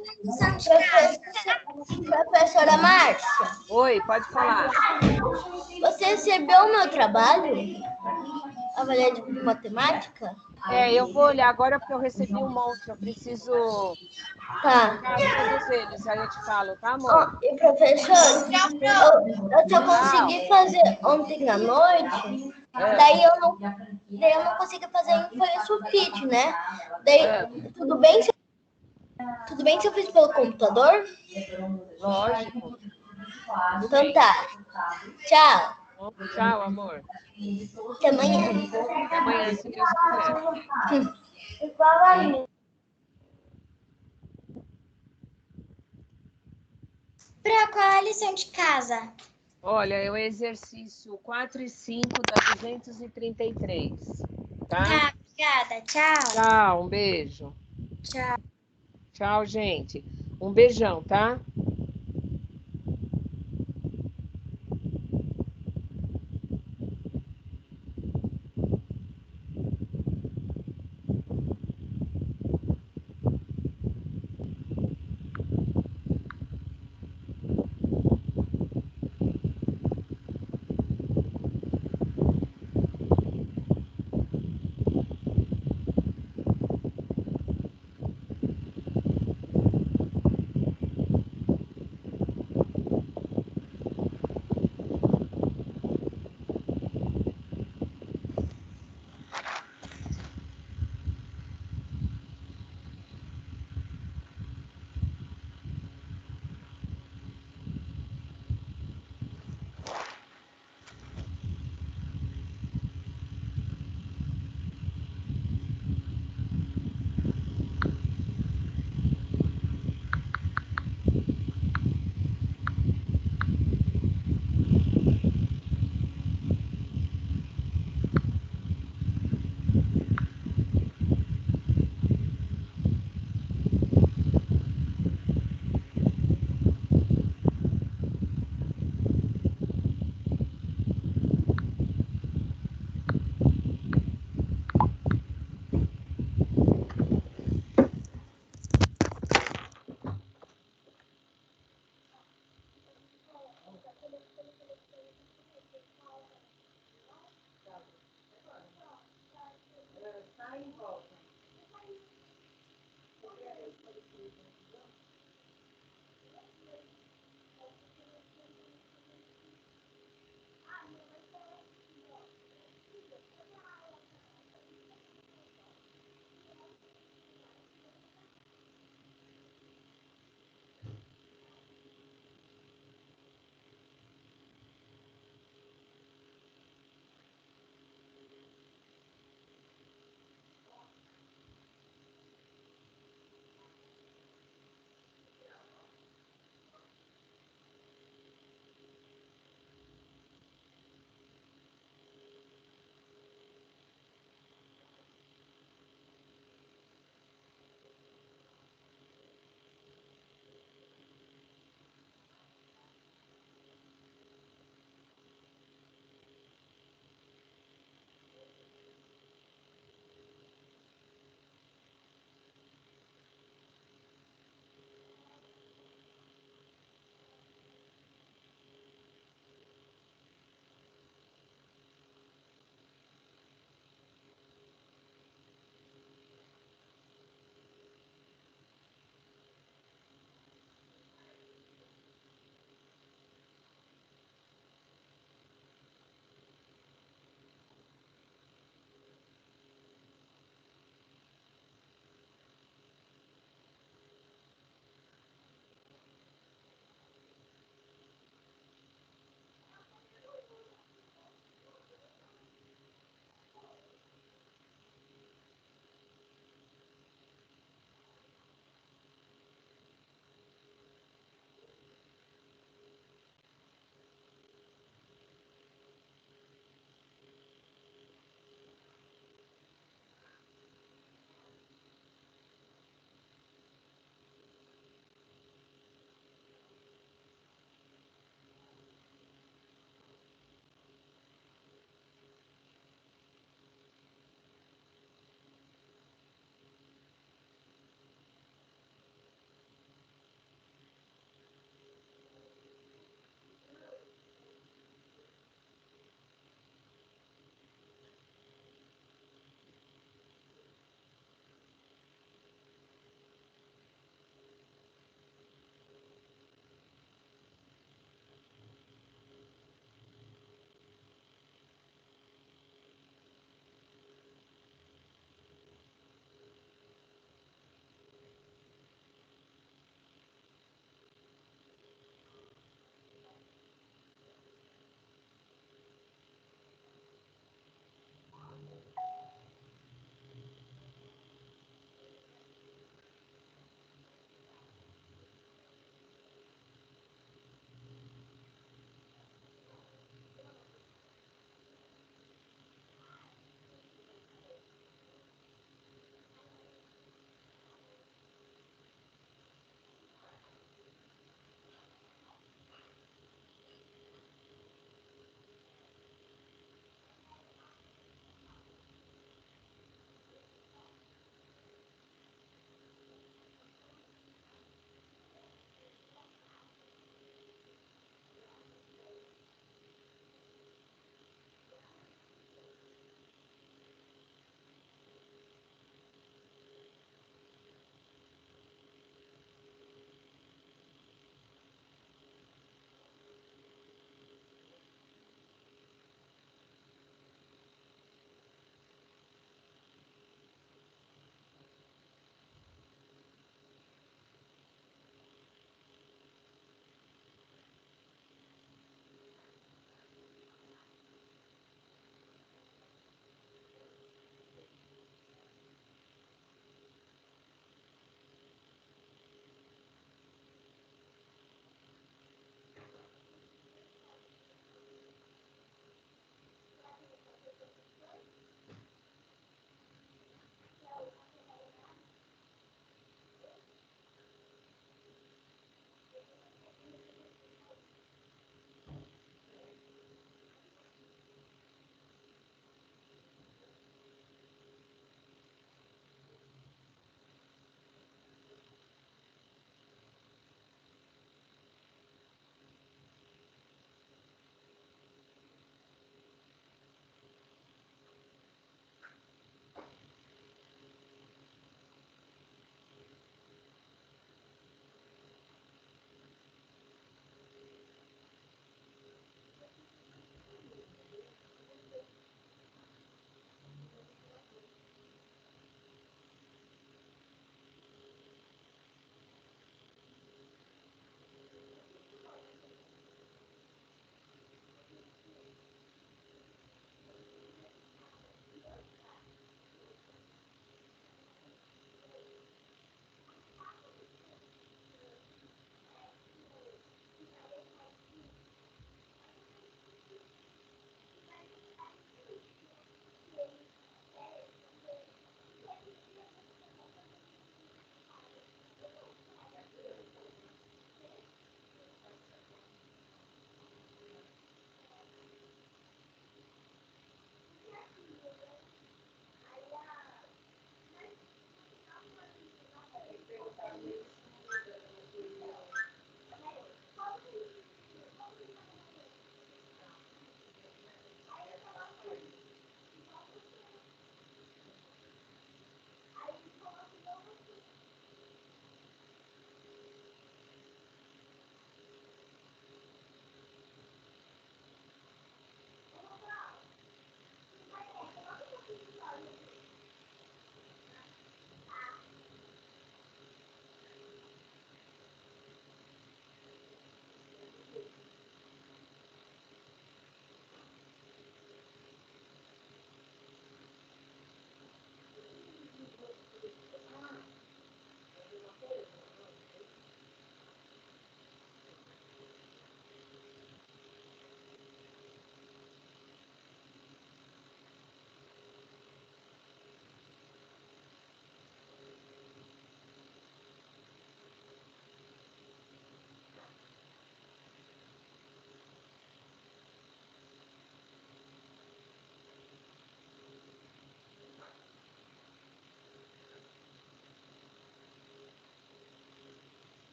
Professora Márcia, Oi, pode falar. você recebeu o meu trabalho? Avaliativo de matemática? Eu vou olhar agora porque eu recebi um monte. Eu preciso todos eles, aí eu te falo, tá, amor? E professor, eu só consegui fazer ontem à noite, daí eu não consegui fazer em folha sulfite, né? Daí, tudo bem se eu fiz pelo computador? Lógico. Então tá. Tchau. Tchau, amor. Até amanhã. Até amanhã, se Deus quiser. Igual a mim. Pro, qual é a lição de casa? Olha, é o exercício 4 e 5 da 233, tá? Tá, obrigada. Tchau. Tchau, um beijo. Tchau. Tchau, gente. Um beijão, tá?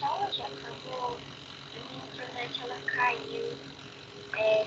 aula já acabou. A minha internet ela caiu. É,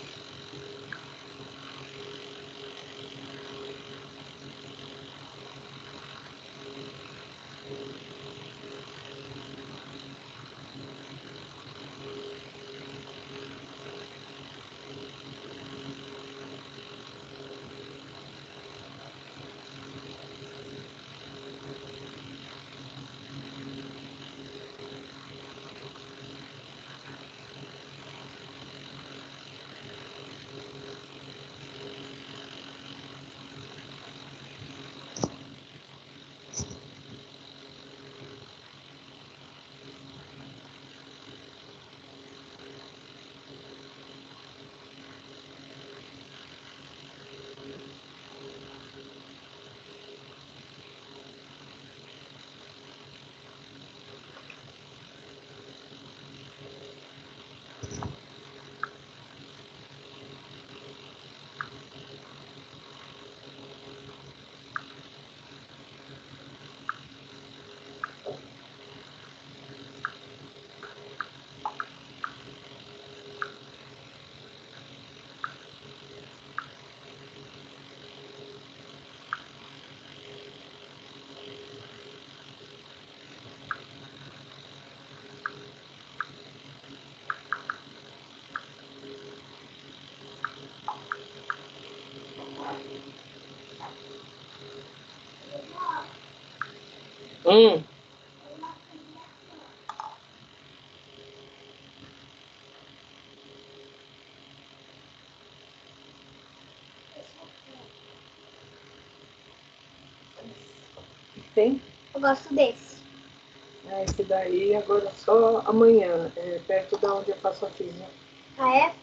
Hum. Tem? eu gosto desse. Esse daí agora só amanhã, perto da onde eu faço a trilha. Ah, é?